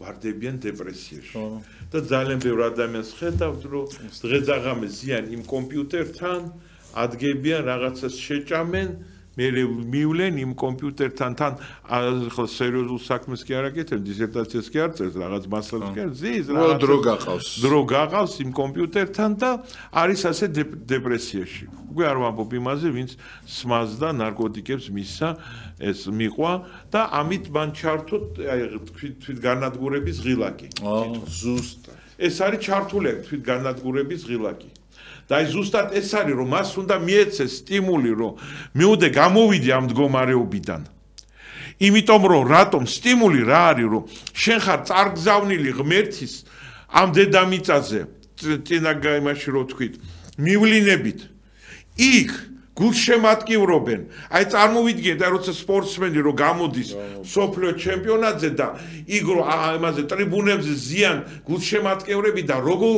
ვარდებიან დეპრესიაში და ძალიან ბევრ ადამიანს ხედავთ რომ დღესაღამე ზიან იმ კომპიუტერთან ადგებიან რაღაცას შეჭამენ მე მივლენ იმ კომპიუტერთან თან ახლა სერიოზულ საქმეს კი არ აკეთებ დისერტაციას კი არ წერს რაღაც მასალებს კი არ ზის
რაღაც დრო
გაღავს იმ კომპიუტერთან და არის ასე დეპრესიაში უკვე არ ვამბობ იმაზე ვინც სმას და ნარკოტიკებს მისცა ეს მიყვა და ამით მან ჩართო თვით განადგურების ღილაკი
ზუსტად
ეს არის ჩართული თვით განადგურების ღილაკი და აი ზუსტად ეს არის რომ მას უნდა მიეცეს სტიმული რომ მიუდე გამოვიდი ამ მდგომარეობიდან იმიტომ რომ რატომ სტიმული რა არის რომ შენ ხარ წარგზავნილი ღმერთის ამ დედამიწაზე წინა იმაში რო თქვით მივლინებით იქ გულშემატკივრობენ აი წარმოვიდგინეთ და როცა სპორტსმენი რო გამოდის სოფლიო ჩემპიონატზე და იქ რო ამაზე ტრიბუნებზე ზიან გულშემატკივრები და როგორ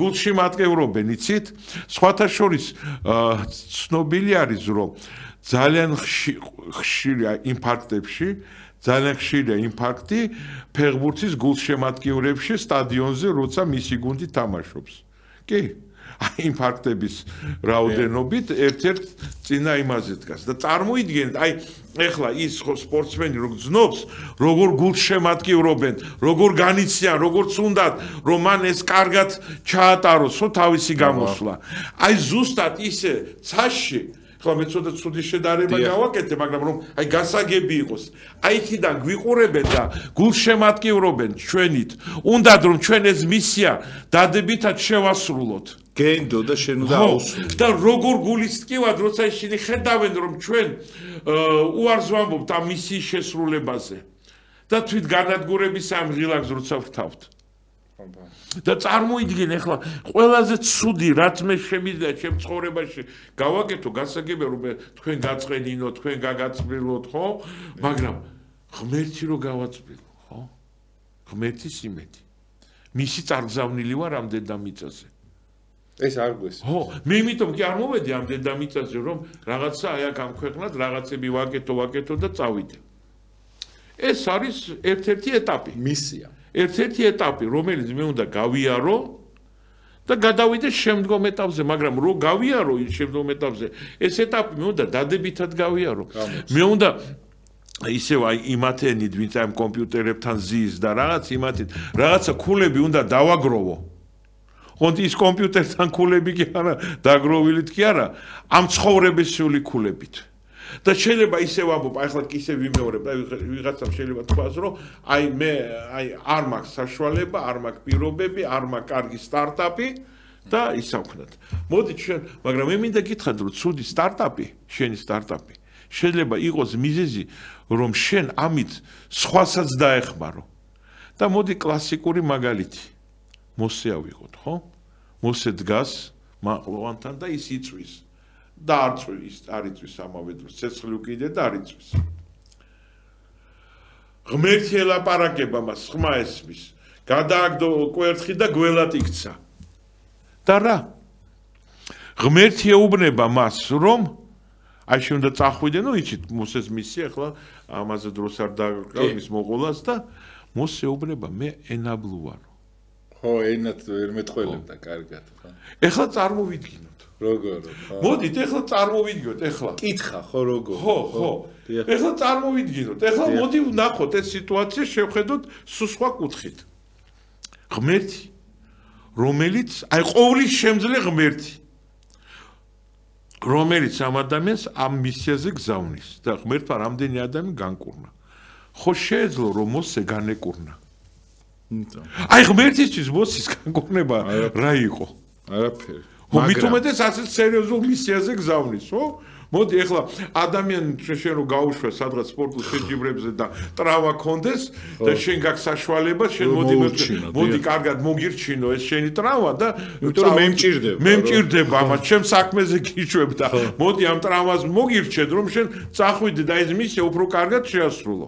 გულშემატკივრობენ იცით სხვათა შორის ცნობილი არის რომ ძალიან ხშირია ინფარქტებში ძალიან ხშირია ინფარქტი ფეხბურთის გულშემატკივრებში სტადიონზე როცა მისი გუნდი თამაშობს კი ინფარქტების რაოდენობით ერთ-ერთ წინა იმაზე დგას და წარმოიდგინეთ აი ეხლა ის სპორტსმენი რო გძნობს როგორ გულშემატკივრობენ როგორ განიციან როგორც უნდათ რომ მან ეს კარგად ჩაატაროს თავისი გამოსვლა აი ზუსტად ისე ცაში ხო მე ცოტა ცუდი შედარება გავაკეთე მაგრამ რომ აი გასაგები იყოს აი იქიდან გვიყურებენ და გულშემატკივრობენ ჩვენით უნდათ რომ ჩვენ ეს მისია დადებითად შევასრულოთ
გენდო და შენ უნდა აუსრულო
და როგორ გულისტკივად როცა ისინი ხედავენ რომ ჩვენ უარს ვამბობთ ამ მისიის შესრულებაზე და თვით განადგურების ამ ღილაკს როცა ვთავთ და წარმოიდგინე ახლა ყველაზე ცუდი რაც მე შემიძლია ჩემ ცხოვრებაში გავაკეთო გასაგებია რომ თქვენ გაწყენინო თქვენ გაგაწბილოთ ხო მაგრამ ღმერთი რო გავაწბილო ხო ღმერთის იმედი მისი წარგზავნილი ვარ ამ დედამიწაზე
ეს არ გვეს
ხო მე იმიტომ კი არ მოვედი ამ დედამიწაზე რომ რაღაცა აი აქ ამ ქვეყნად რაღაცები ვაკეთო და წავიდე ეს არის ერთ-ერთი ეტაპი
მისია
ერთ-ერთი ეტაპი, რომელიც მე უნდა გავიარო და გადავიდე შემდგომ ეტაპზე, მაგრამ რო გავიარო ის შემდგომ ეტაპზე, ეს ეტაპი მე უნდა დადებითად გავიარო. მე უნდა ისევ აი იმათენით, ვინც ამ კომპიუტერებთან ზის და რაღაც იმათით, რაღაცა ქულები უნდა დავაგროვო. ხონდ ის კომპიუტერთან ქულები კი არა, დაგროვილით კი არა, ამ ცხოვრებისეული ქულებით. და შეიძლება ისე ვამბობ, ახლა კი ისე ვიმეორებ და ვიღაცამ შეიძლება თქვას, რომ აი მე აი არ მაქვს საშუალება, არ მაქვს პირობები, არ მაქვს კარგი სტარტაპი და ისა ვქნათ. მოდი ჩვენ, მაგრამ მე მინდა გითხრათ, რომ ცუდი სტარტაპი, შენი სტარტაპი შეიძლება იყოს მიზეზი, რომ შენ ამით სხვასაც დაეხმარო. და მოდი კლასიკური მაგალითი. მოსე ავიღოთ, ხო? მოსე დგას მაყლოვანთან და ის იწვის. და არ იწვის ამავე დროს ცეცხლი უკიდე და არ იწვის ღმერთი ელაპარაკება მას ხმა ესმის გადააგდო კვერთხი და გველად იქცა და რა ღმერთი ეუბნება მას რომ აი შეიძლება წახვიდე ნუ იცით მოსეს მისი ახლა ამაზე დროს არ დაგაკრავ მის მოყოლას და მოსე ეუბნება მე ენაბლუარო
ხო ენად ვერ მეტყველებდა კარგად ხო
ეხლა წარმოვიდგინოთ
როგორ
მოდით ეხლა წარმოვიდგინოთ ეხლა
კითხა ხო როგორ
ხო ეხლა წარმოვიდგინოთ ეხლა მოდი ვნახოთ ეს სიტუაცია შევხედოთ სხვა კუთხით ღმერთი რომელიც აი ყოვლის შემძლე ღმერთი რომელიც ამ ადამიანს ამ მისიაზე გზავნის და ღმერთმა რამდენი ადამიანი განკურნა ხო შეეძლო რომ მოსე განეკურნა აი ღმერთისთვის მოსის განკურნება რა იყო
არაფერი
მithumetes ასეთ სერიოზულ მისიაზე გზავნის, ხო? მოდი ახლა ადამიანი შენ რო გაუშვა სადღაც სპორტულ შეჯიბრებზე და ტრავმა კონდეს და შენ გაქვს საშუალება, შენ მოდი კარგად მოგირჩინო ეს შენი ტრავმა და
იმიტომ რომ მე
მჭირდება ამას, ჩემ საქმეზე გიშვებ და მოდი ამ ტრავმას მოგირჩენ რომ შენ წახვიდე და ეს მისია უფრო კარგად შეასრულო.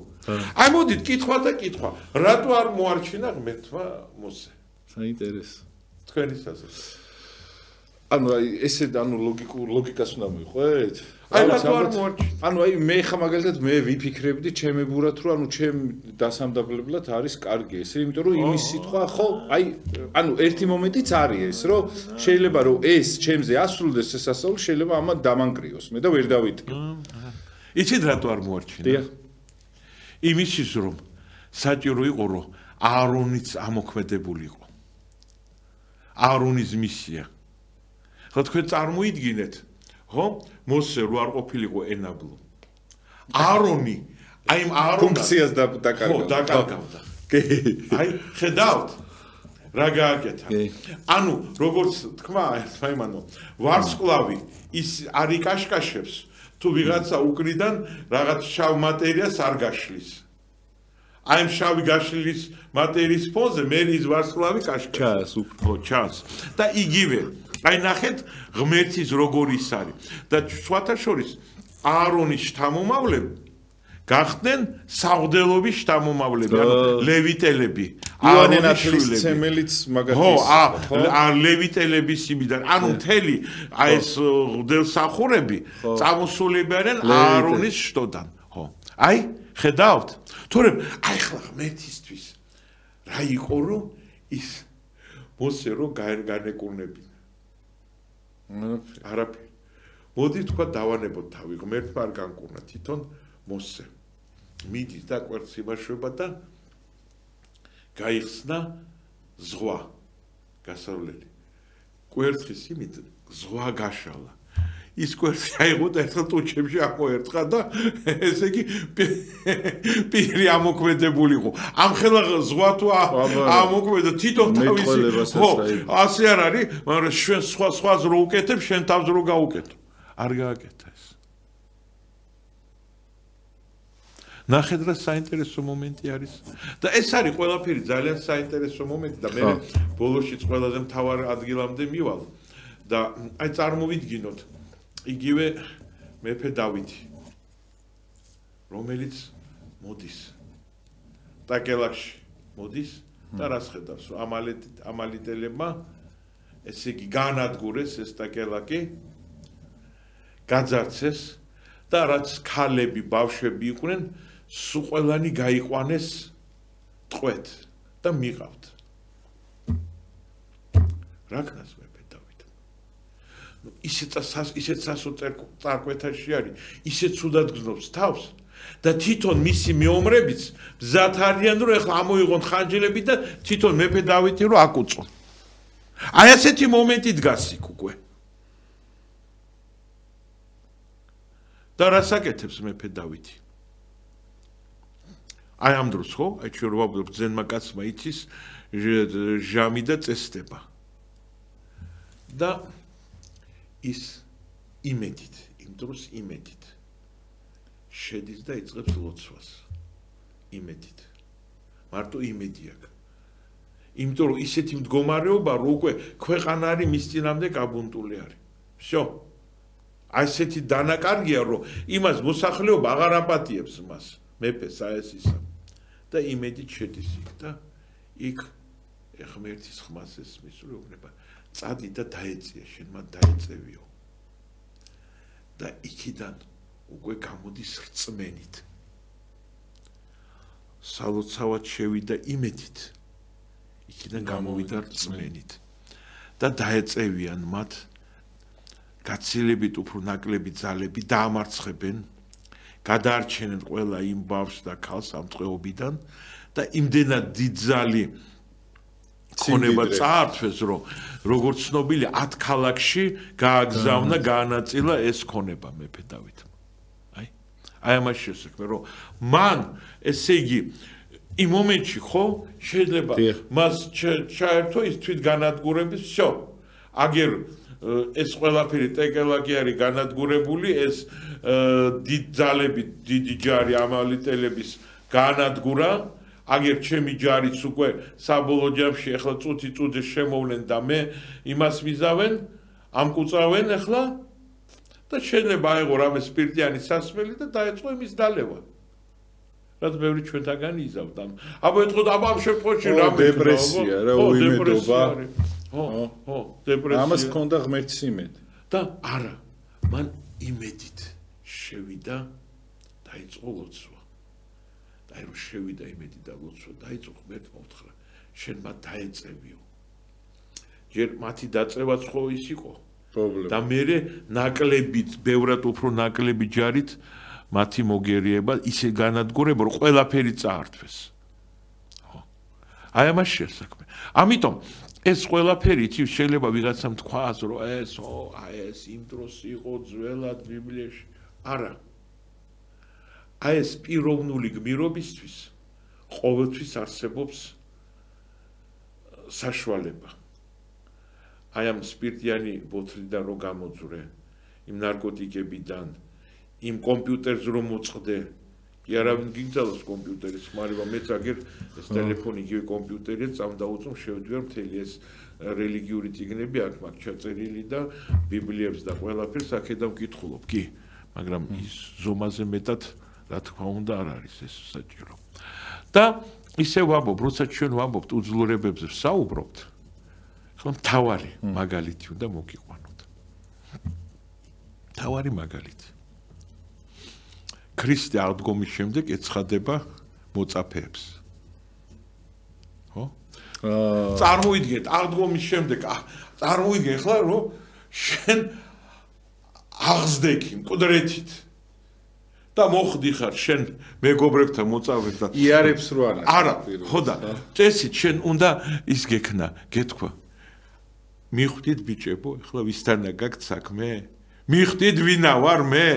აი მოდით კითხვა და კითხვა. რატო არ მოარჩინა ღმერთმა მოსე?
საინტერესო.
თქვენი საზრით.
ანუ აი ესე ანუ ლოგიკას უნდა მიყვეთ?
აი რატო არ მოარჩინა?
ანუ აი მე ხა მაგალითად მე ვიფიქრებდი ჩემებურად რომ ანუ ჩემ დასამდაბლებლად არის კარგი ეს, იმიტომ რომ იმის სიტყვა ხო აი ანუ ერთი მომენტიც არის ეს რომ შეიძლება რომ ეს ჩემზე ასრულდეს ეს სასწაული შეიძლება ამან დამანგრიოს მე და ვერ დავიტკი.
იცით რატო არ მოარჩინა? იმისთვის რომ საჭირო იყო რომ აარონიც ამოქმედებულიყო. აარონის მისია ხო თქვენ წარმოიდგინეთ ხო მოსე რო არ ყოფილიყო ენაბლო აარონი აი აარონს
ფუნქციას
დაკარგავდა კი აი ხედავთ რა გააკეთა ანუ როგორც თქვა საიმანო ვარსკვლავი ის არ იკაშკაშებს თუ ვიღაცა უკრიდან რაღაც შავ მატერიას არ გაშლის აი შავი გაშლის მატერიის ფონზე მე ის ვარსკვლავი კაშკაშს ხო ჩანს და იგივე აი ნახეთ ღმერთის როგორ ის არის და სხვათა შორის აარონის შთამომავლები გახდნენ საღვდელობის შთამომავლები ანუ ლევიტელები
აარონის ცემელიც მაგათი
ხო ლევიტელების იმიდან ანუ მთელი აი ეს ღმერთსახურები წამოსულები არიან აარონის შტოდან ხო აი ხედავთ თორემ აი ხლა ღმერთისთვის რა იყო რომ ის მოსე რო განეკურნებინა არაფერი. მოდი თქვა დავანებოთ თავი, ღმერთმა არ განკურნა თვითონ მოსე. მიდის და კვერცხს იმაშვება და გაიხსნა ზღვა გასავლელი. კვერცხის იმით ზღვა გაშალა. ის კვერცხი აიღო და ერთხელ ტუჩებში ამოერწყა და ესე იგი პირი ამოქმედებულიყო. ამ ხელა ზღვა თუ ამოქმედა თვითონ თავისი ხო ასე არ არის, მაგრამ შენ სხვას რო უკეთებ, შენ თავს რო გაუკეთო. არ გააკეთა ეს. ნახეთ რა საინტერესო მომენტი არის და ეს არის ყველაფერი ძალიან საინტერესო მომენტი და მე ბოლოშიც ყველაზე მთავარ ადგილამდე მივალ და აი წარმოვიდგინოთ იგივე მეფე დავითი რომელიც მოდის ტაკელაკში მოდის და რას ხედავს რომ ამალიტელებმა ესე იგი განადგურეს ეს ტაკელაკი გაძარცეს და რაც ქალები ბავშვები იყვნენ სულ ყველანი გაიყვანეს ტყვეთ და მიყავთ რა ქნას მეფე დავით ნუ ისეთ წარკვეთაში არის ისეთ ცუდად გზნობს თავს და თვითონ მისი მეომრებიც მზად არიან რომ ეხლა ამოიღონ ხანჯლები და თვითონ მეფე დავითი რომ აკუწონ აი ასეთი მომენტი დგას იქ უკვე და რას აკეთებს მეფე დავითი აი ამ დროს ხო აი ჩვენ ვაბრუნებთ ძენმა კაცმა იცის ჟამი და წესდება და ის იმედით იმ დროს იმედით შედის და იწყებს ლოცვას იმედით მარტო იმედი აქვს იმიტომ რომ ისეთი მდგომარეობა რომ უკვე ქვეყანა არის მის წინამდე გაბუნტული არის всё აი ესეთი დანაკარგია რომ იმას მოსახლეობა აღარ აპატიებს მას მეფეს აესისა და იმედით შედის იქ და იქ ღმერთის ხმას ესმის რომ უნება წადი და დაეწია შენ მათ დაეწევიო და იქიდან უკვე გამოდის რწმენით სალოცავად შევიდა იმედით იქიდან გამოვიდა რწმენით და დაეწევიან მათ გაცილებით უფრო ნაკლები ძალები დაამარცხებენ გადაარჩენენ ყველა იმ ბავშვს და ქალს ამ ტყვეობიდან და იმდენად დიდძალი ქონება წაართვეს რომ როგორც ცნობილი 10 ქალაქში გააგზავნა გაანაწილა ეს ქონება მეფე დავითმა აი ამას შესაძლოა რომ მან ესე იგი იმ მომენტში ხო შეიძლება მას ჩაერთო ის თვითგანადგურების всё აგერ ეს ყველაფერი ტეკელაკი არის განადგურებული ეს დიდ ძალები დიდი ჯარი ამალიტელების განადგურა აგერ ჩემი ჯარიც უკვე საბოლოო ჯამში ახლა წუთი შემოვლენ და მე იმას მიზავენ ამკუწავენ ახლა და შეიძლება აიღო რამე სპირტიანი სასმელი და დაეწყო იმის დალევა რაც ბევრი ჩვენთაგან იზავთ აბა ეთქოთ აბა ამ შემთხვევაში რამე
დეპრესია რა უიმედობა
ხო დეპრესია
ამას ქონდა ღმერთის იმედი
და არა მან იმედით შევიდა დაიწყო ლოცვა და აი რომ შევიდა იმედი და ლოცვა დაიწყო ღმერთმა უთხრა შენ მათ დაეწევიო ჯერ მათი დაწევაც ხო ის იყო და მერე ნაკლებით ბევრად უფრო ნაკლები ჯარით მათი მოგერიება ისე განადგურება რომ ყველაფერი წაართვეს ხო აი ამას შესაქმე ამიტომ ეს ყველაფერი იცი შეიძლება ვიღაცამ თქვას რომ ეს იმ დროს იყო ძველად ბიბლიაში არა აი ეს პიროვნული გმირობისთვის ყოველთვის არსებობს საშუალება აი ამ სპირტიანი ბოთლიდან რო გამოძვრე იმ ნარკოტიკებიდან იმ კომპიუტერს რომ მოწყდე კი არავინ გიგზავნოს კომპიუტერის ხმარება მეც აგერ ეს ტელეფონი იგივე კომპიუტერია წამდაუწვო შევდივარ მთელი ეს რელიგიური წიგნები აქ მაგ ჩაწერილი და ბიბლიებს და ყველაფერს აქედან ვკითხულობ კი მაგრამ ის ზომაზე მეტად რა თქმა უნდა არ არის ეს საჭირო და ისე ვამბობ როცა ჩვენ ვამბობთ უძლურებებზე ვსაუბრობთ ხო თავარი მაგალითი უნდა მოგიყვანოთ თავარი მაგალითი ქრისტე აღდგომის შემდეგ ეცხადება მოწაფეებს ხო წარმოვიდგეთ აღდგომის შემდეგ წარმოვიდგე ახლა რომ შენ აღზდექი მკვდრეთით და მოხდი ხარ შენ მეგობრებთან მოწაფეებთან
იარებს რო
არა ხო და წესით შენ უნდა ის გექნა გეთქვა მიხვდით ბიჭებო ახლა ვისთანა გაქვთ საქმე მიხვდით ვინა ვარ მე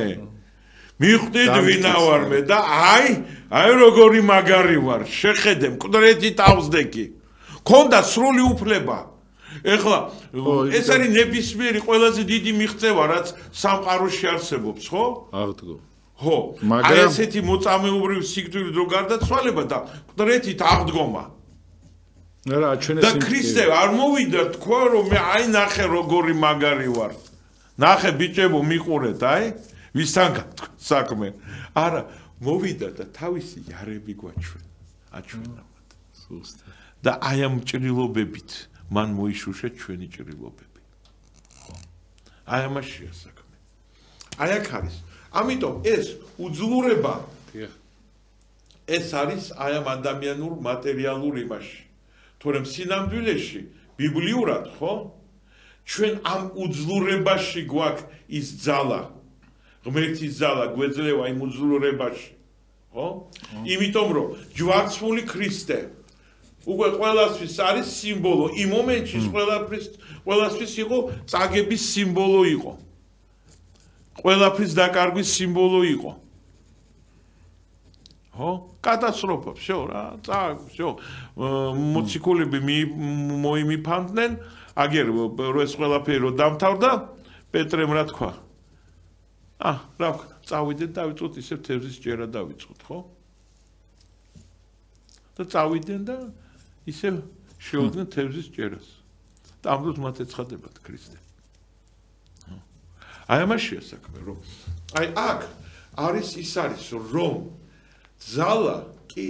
მიხვდით ვინა ვარ მე და აი როგორი მაგარი ვარ შეხედე მკვდრეთით აღზდექი ქონდა სრული უფლება ეხლა ეს არის ნებისმიერი ყველაზე დიდი მიღწევა რაც სამყაროში არსებობს ხო?
აღდგო.
ხო, აი ესეთი მოწამეობრივი სიკვდილით რო გარდაცვალება და მკვდრეთით აღდგომა.
რა ჩვენეს
და ქრისტე არ მოვიდა თქვა რომ მე აი ნახე როგორი მაგარი ვარ. ნახე ბიჭებო მიყურეთ, აი ვისთან გათქვა საქმე. არა, მოვიდა და თავისი იარები გვაჩვენა. აჩვენა მათ. და აი ამ ჭრილობებით მან მოიშუშა ჩვენი ჭრილობები. ხო. აი ამაშია საქმე. აი აქ არის. ამიტომ ეს უძლურება ეს არის აი ამ ადამიანურ მატერიალურ იმაში. თორემ სინამდვილეში ბიბლიურად, ხო? ჩვენ ამ უძლურებაში გვაქვს ის ძალა. ღმერთის ძალა გვეძლევა იმ უძლურებაში, ხო? იმიტომ რომ ჯვარცმული ქრისტე უკვე ყველასთვის არის სიმბოლო. იმ მომენტში ყველასთვის იყო წაგების სიმბოლო იყო. ყველაფრის დაკარგვის სიმბოლო იყო. ხო? კატასტროფა, всё რა, всё. მოციქულები მოიმიფანდნენ, აგერ ეს ყველაფერი რო დამთავრდა, პეტრემ რა თქვა? რა ვქნა, წავიდეთ დავიწყოთ ისევ თევზის ჭერა დავიწყოთ, ხო? და წავიდნენ და ისევ შეუდგნენ თევზის ჭერას. და ამ დროს მათ ეცხადებათ ქრისტე. აი ამაშია საქმე, რომ აი აქ არის ის არის, რომ ძალა კი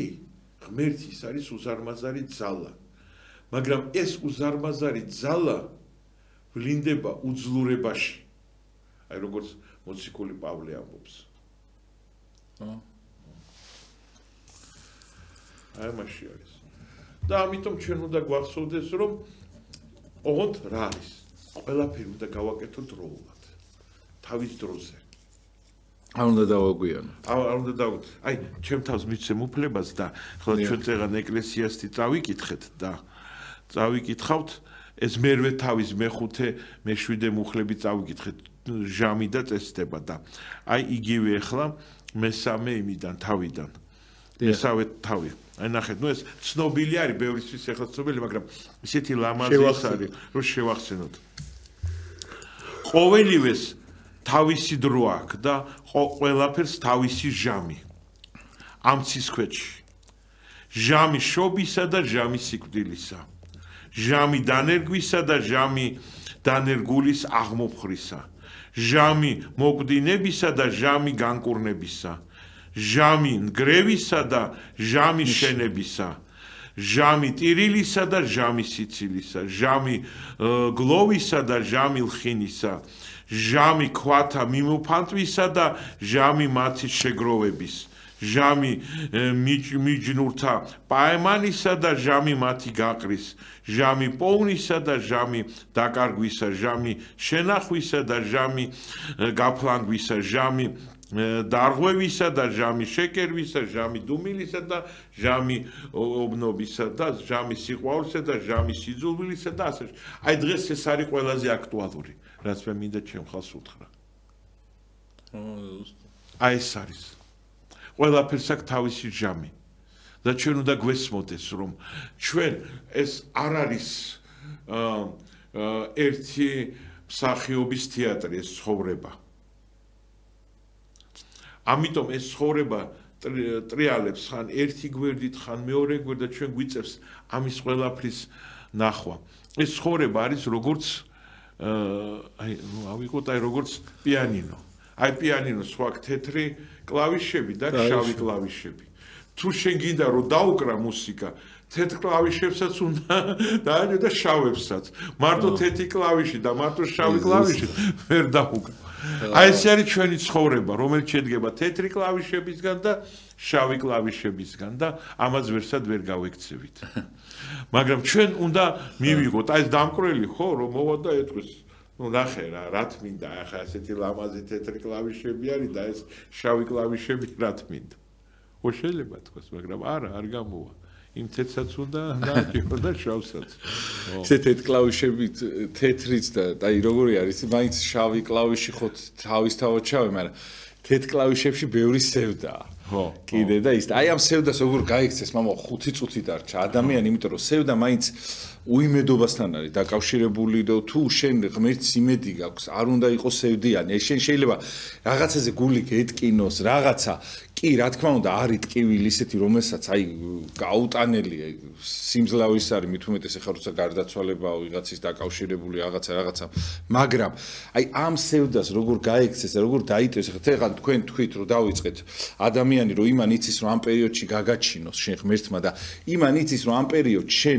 ღმერთის არის უზარმაზარი ძალა. მაგრამ ეს უზარმაზარი ძალა ვლინდება უძლურებაში. აი როგორც მოციქული პავლე ამბობს. აი ამაში არის. და ამიტომ ჩვენ უნდა გვახსოვდეს, რომ ოღონდ რა არის? ყველაფერი უნდა გავაკეთოთ დროულად. თავის დროზე.
არ უნდა დავაგვიანო.
არ უნდა დავაგვიანო. აი, ჩემ თავს მიცემ უფლებას და ხოლმე ჩვენ წეგან ეკლესიასთან წავიკითხეთ და წავიკითხავთ ეს მერვე თავის მეხუთე, მეშვიდე მუხლები წავიკითხეთ ჟამი და წესდება და აი იგივე ახლა მესამე იმიდან თავიდან. მესავე თავი. აი ნახეთ, ეს ცნობილი არის, ბევრისთვის ახლა ცნობილი, მაგრამ ისეთი ლამაზი არის, რომ შევახსენოთ. ყოველივეს თავისი დრო აქვს და ყველაფერს თავისი ჟამი. ამცის ქვეშ. ჟამი შობისა და ჟამი სიკვდილისა. ჟამი დანერგვისა და ჟამი დანერგულის აღმოფხრისა. ჟამი მოკვდინებისა და ჟამი განკურნებისა. ჟამი ნგრევისა და ჟამი შენებისა. ჟამი ტირილისა და ჟამი სიცილისა. ჟამი გლოვისა და ჟამი ლხინისა. ჟამი ქვათა მიმოფანტვისა და ჟამი მათი შეგროვების. ჟამი მიჯნურთა პაემანისა და ჟამი მათი გაყრის. ჟამი პოვნისა და ჟამი დაკარგვისა. ჟამი შენახვისა და ჟამი გაფლანგვისა. ჟამი დარღვევისა და ჟამი შეკერვისა. ჟამი დუმილისა და ჟამი ობნობისა და ჟამი სიყვარულისა და ჟამი სიძულვილისა და ასე. აი დღეს ეს არის ყველაზე აქტუალური, რაც მე მინდა ჩემ ხალხს უთხრა. აი ეს არის. ყველაფერს აქვს თავისი ჟამი. და ჩვენ უნდა გვესმოდეს, რომ ჩვენ ეს არ არის ერთი მსახიობის თეატრი, ეს ცხოვრება. ამიტომ ეს ცხოვრება ტრიალებს ხან ერთი გვერდით, ხან მეორე გვერდით და ჩვენ გვიწევს ამის ყველაფრის ნახვა. ეს ცხოვრება არის როგორც აი ავიღოთ აი როგორც პიანინო. აი პიანინოს სხვა თეთრი კლავიშები და შავი კლავიშები. თუ შენ გინდა რომ დაუკრა მუსიკა, თეთრ კლავიშებსაც უნდა დააჭერ და შავებსაც. მარტო თეთრი კლავიში და მარტო შავი კლავიში ვერ დაუკრა. აი ეს არის ჩვენი ცხოვრება, რომელიც შედგება თეთრი კლავიშებისგან და შავი კლავიშებისგან და ამას ვერსად ვერ გავექცევით. მაგრამ ჩვენ უნდა მივიღოთ, აი ეს დამკვრელი ხო, რომ მოვა და ეთქვის ну ნახე რა თმინდა ახლა ესეთი ლამაზი თეთრი კლავიშები არის და ეს შავი კლავიშები რა თმინდა ხო შეიძლება თქოს მაგრამ არა არ გამოვა იმ თეთრსაც უნდა დააჭირო და შავსაც
ესე თეთრ კლავიშებით თეთრიც და აი როგორი არის მაინც შავი კლავიში ხო თავისთავად შავი მაგრამ თეთკლავიშებში ბევრი სევდაა. კიდე და ის აი ამ სევდას როგორ გაიქცეს მამა 5 წუთი დარჩა ადამიანი იმიტომ რომ სევდა მაინც უიმედობასთან არის დაკავშირებული და თუ შენ ღმერთს იმედი გაქვს არ უნდა იყოს სევდიანი შენ შეიძლება რაღაცაზე გული გეტკინოს რაღაცა კი რა თქმა უნდა არის ტკივილი ისეთი რომელსაც აი გაუტანელია სიმძლავრის არის მით უმეტეს ახლა როცა გარდაცვალებაა ვიღაცის დაკავშირებული რაღაცა მაგრამ აი ამ სევდას როგორ გაიქცეს როგორ დაიტევს ახლა თქვენ თქვით რომ დავიწყეთ ადამიანი რომ იმან იცის რომ ამ პერიოდში გაგაჩინოს შენ ღმერთმა და იმან იცის რომ ამ პერიოდში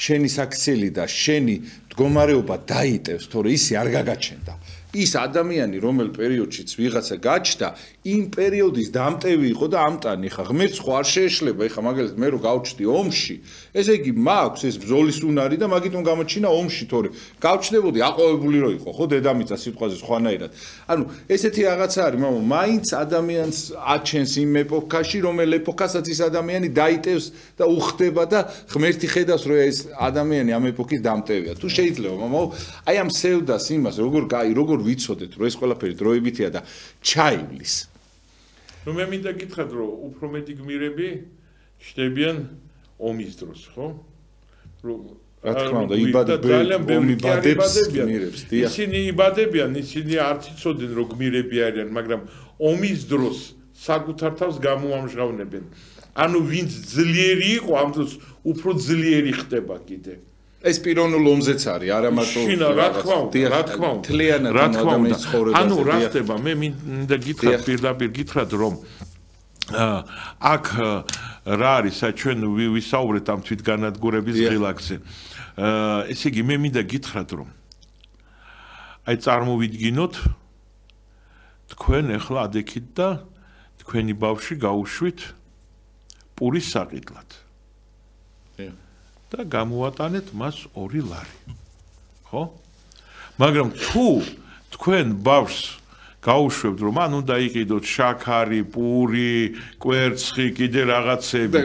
შენი საქციელი და შენი მდგომარეობა დაიტევს თორე ისი არ გაგაჩენდა ის ადამიანი რომელ პერიოდშიც ვიღაცა გაჩნდა იმ პერიოდის დამტევი იყო და ამტანი ხა ღმერთს ხო არ შეეშლება ეხა მაგალითად მე რო გავჩდი ომში ესე იგი მაქვს ეს ბრძოლის უნარი და მაგიტომ გამოჩინა ომში თორე გავჩდებოდი აყვავებული რო იყო ხო დედამიწა სიტყვაზე სხვანაირად ანუ ესეთი რაღაცა არის მამა მაინც ადამიანს აჩენს იმ ეპოქაში რომელ ეპოქასაც ის ადამიანი დაიტევს და უხდება და ღმერთი ხედავს რომ ეს ადამიანი ამ ეპოქის დამტევია თუ შეიძლება მამა აი ამ სევდას იმას როგორ ვიცოდეთ რომ ეს ყველაფერი დროებითია და ჩაივლის
რომ მე მინდა გითხრათ რომ უფრო მეტი გმირები ჩნდებიან ომის დროს ხო რომ
რა თქმა უნდა იბადებს გმირებს
ისინი იბადებიან ისინი არც იცოდნენ რომ გმირები არიან მაგრამ ომის დროს საკუთარ თავს გამოამჟღავნებენ ანუ ვინც ძლიერი იყო ამ დროს უფრო ძლიერი ხდება კიდე
ეს პიროვნულ ომზეც არის არა მარტო
რა თქმა უნდა
თლიანად ადამიანის ცხოვრებაზე
ანუ რა ხდება მე მინდა გითხრათ პირდაპირ გითხრათ რომ აქ რა არის ჩვენ ვისაუბრეთ ამ თვითგანადგურების ღილაკზე ესე იგი მე მინდა გითხრათ რომ აი წარმოვიდგინოთ თქვენ ახლა ადექით და თქვენი ბავშვი გაუშვით პურის საყიდლად და გამოატანეთ მას 2 ლარი. ხო? მაგრამ თუ თქვენ ბავშვს გაუშვებთ რომ მან უნდა იყიდოთ შაქარი, პური, კვერცხი, კიდე რაღაცები.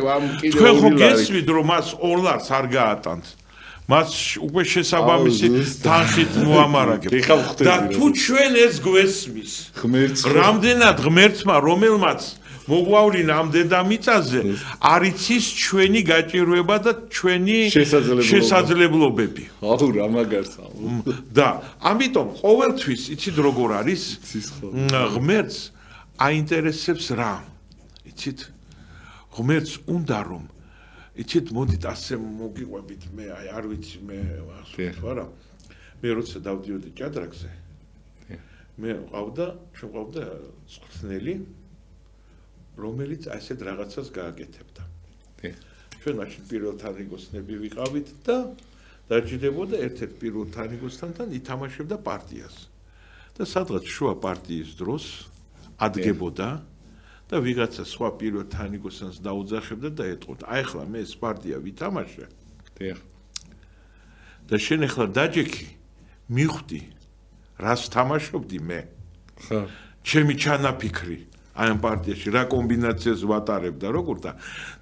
თქვენ ხო გესვით რომ მას 2 ლარს არ გაატანთ. მას უკვე შესაბამისი თანხით მოამარაგებთ. და თუ ჩვენ ეს გვესმის, რამდენად ღმერთმა რომელმაც მოგვავლინა ამ დედამიწაზე არ იცის ჩვენი გაჭირვება და ჩვენი შესაძლებლობები.
აუ რა მაგარსა.
და ამიტომ ყოველთვის იცით როგორ არის? ღმერთს აინტერესებს რა? იცით? ღმერთს უნდა რომ იცით მოდით ასე მოგიყვებით მე აი არ ვიცი მე ახსოვს არა მე როცა დავდიოდი ჭადრაკზე მე ჩვენ ყავდა წყნელი რომელიც ასეთ რაღაცას გააკეთებდა. ჩვენ მაშინ პირველ თანრიგოსნები ვიყავით და დაჭირდებოდა ერთ-ერთ პირველ თანრიგოსთან ითამაშებდა პარტიას. და სადღაც შუა პარტიის დროს ადგებოდა და ვიღაცა სხვა პირველ თანრიგოსანს დაუძახებდა და ეტყოდა: "აი ახლა მე ეს პარტია ვითამაშე." და შენ ახლა დაჯექი, მიხვდი, რას თამაშობდი მე? ხო. ჩემი ჩანაფიქრი აი ამ პარტიაში რა კომბინაციას ვატარებდა როგორ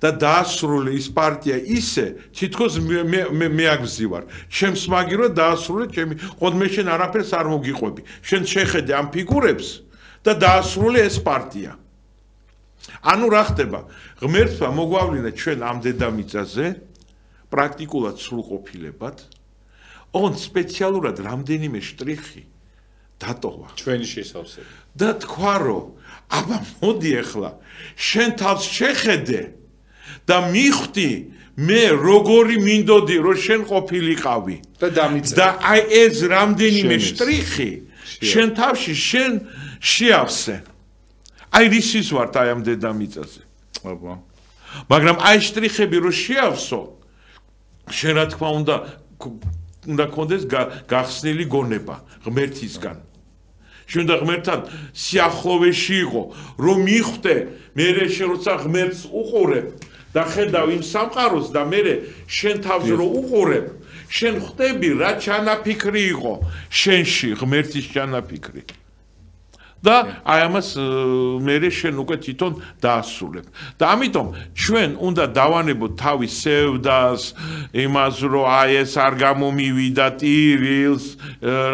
და დაასრულე ის პარტია ისე თითქოს მე აგზივარ ჩემს მაგირო დაასრულე ჩემი ყოდმე შენ არაფერს არ მოგიყვები შენ შეხედე ამ ფიგურებს და დაასრულე ეს პარტია ანუ რა ხდება ღმერთმა მოგვავლინა ჩვენ ამ დედამიწაზე პრაქტიკულად სრულყოფილებად ოღონდ სპეციალურად რამდენიმე შტრიხი დატოვა
ჩვენი შესავსები
და თქვა რომ აბა მოდი ახლა შენ თავს შეხედე და მიხვდი მე როგორი მინდოდი რომ შენ ყოფილიყავი
და დამიწე
და აი ეს რამდენიმე შტრიხი შენ თავში შენ შეავსე აი რისის ვართ აი ამ დედამიწაზე
აბა
მაგრამ აი შტრიხები რო შეავსო შენ რა თქმა უნდა კონდეს გახსნილი გონება ღმერთისგან შენ და ღმერთთან სიახლოვეში იყო რომ მიხვდე მე შენ როცა ღმერთს უყურებ და ხედავ იმ სამყაროს და მე შენ თავს რო უყურებ შენ ხვდები რა ჩანაფიქრი იყო შენში ღმერთის ჩანაფიქრი და აი ამას მე შენ უკვე თვითონ დაასრულებ და ამიტომ ჩვენ უნდა დავანებოთ თავის სევდას იმას რომ აი ეს არ გამომივიდა ტივილს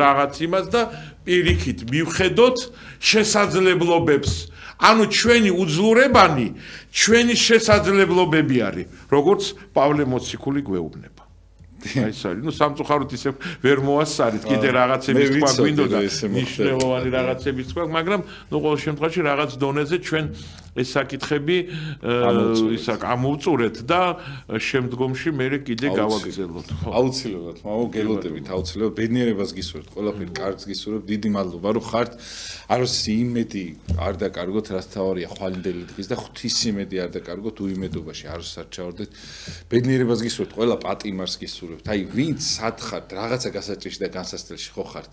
რაღაც იმას და პირიქით მივხედოთ შესაძლებლობებს. ანუ ჩვენი უძლურებანი ჩვენი შესაძლებლობები არის, როგორც პავლე მოციქული გვეუბნება. აი ეს არის, სამწუხაროდ ისე ვერ მოასწარით, კიდე რაღაცების თქვა გვინდოდა, მნიშვნელოვანი რაღაცების თქვა, მაგრამ ყოველ შემთხვევაში რაღაც დონეზე ჩვენ ეს საკითხები ამოვწურეთ და შემდგომში მე კიდე გავაგრძელოთ.
აუცილებლად, მამა გელოდებით, აუცილებლად ბედნიერებას გისურვებთ, ყველაფერი კარგს გისურვებთ, დიდი მადლობა, რომ ხართ. არც იმედი არ დაკარგოთ, რაც თავარია ხვალინდელი დღის და ღვთის იმედი არ დაკარგოთ უიმედობაში, არც არ ჩავარდეთ. ბედნიერებას გისურვებთ, ყველა პატიმარს გისურვებთ. აი, ვინც სად ხართ, რაღაცა გასაჭირში და განსასწრებში ხო ხართ.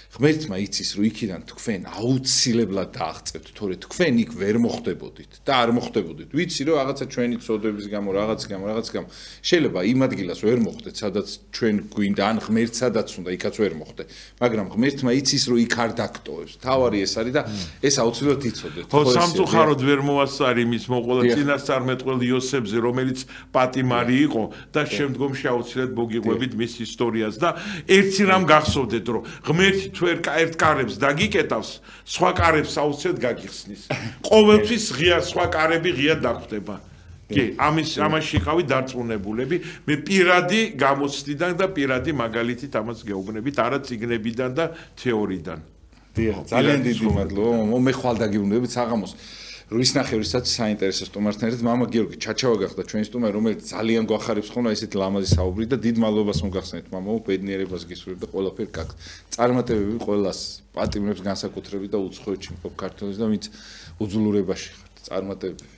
ღმერთმა იცის, რომ იქიდან თქვენ აუცილებლად დააღწევთ, თორე თქვენ იქ ვერ მოხდებოდით და არ მოხდებოდით. ვიცი, რომ რაღაცა ჩვენი ცოდვების გამო, რაღაც გამო, შეიძლება იმ ადგილას ვერ მოხდეთ, სადაც ჩვენ გვინდა, ან ღმერთ სადაც უნდა, იქაც ვერ მოხდე. მაგრამ ღმერთმა იცის, რომ იქ არ დაგტოვებს. თავარი ეს არის და ეს აუცილებლად იცოდეთ.
ხო, სამწუხაროდ ვერ მოასწარი მის მოყოლა წინასწარმეტყველ იოსებზე, რომელიც პატიმარი იყო და შემდგომში აუცილებლად მოგიყვებით მის ისტორიას და ერთი რამ გახსოვდეთ, რომ ღმერთი თუ ერთ კარებს დაგიკეტავს, სხვა კარებს აუცილებლად გაგიხსნის. ყოველთვის ღია სხვა კარები ღიად დახვდება. კი, ამაში იყავი დარწმუნებულები. მე პირადი გამოცდიდან და პირადი მაგალითით ამას გეუბნებით, არა წიგნებიდან და თეორიიდან.
დიახ, ძალიან დიდი მადლობა. მე ხვალ დაგიბრუნდებით საღამოს. რუის ნახევრისაც საინტერესო სტუმართან ერთად მამა გიორგი ჩაჩავა გახდა ჩვენი სტუმარი, რომელიც ძალიან გვახარებს ხოლმე ესეთ ლამაზი საუბრით და დიდ მადლობას მოგახსენეთ მამაო, ბედნიერებას გისურვებთ და ყველაფერი კარგ. წარმატებები ყველას, პატიმრებს განსაკუთრებით და უცხოეთში მყოფ ქართველებს და ვინც უძლურებაში ხართ. წარმატებები.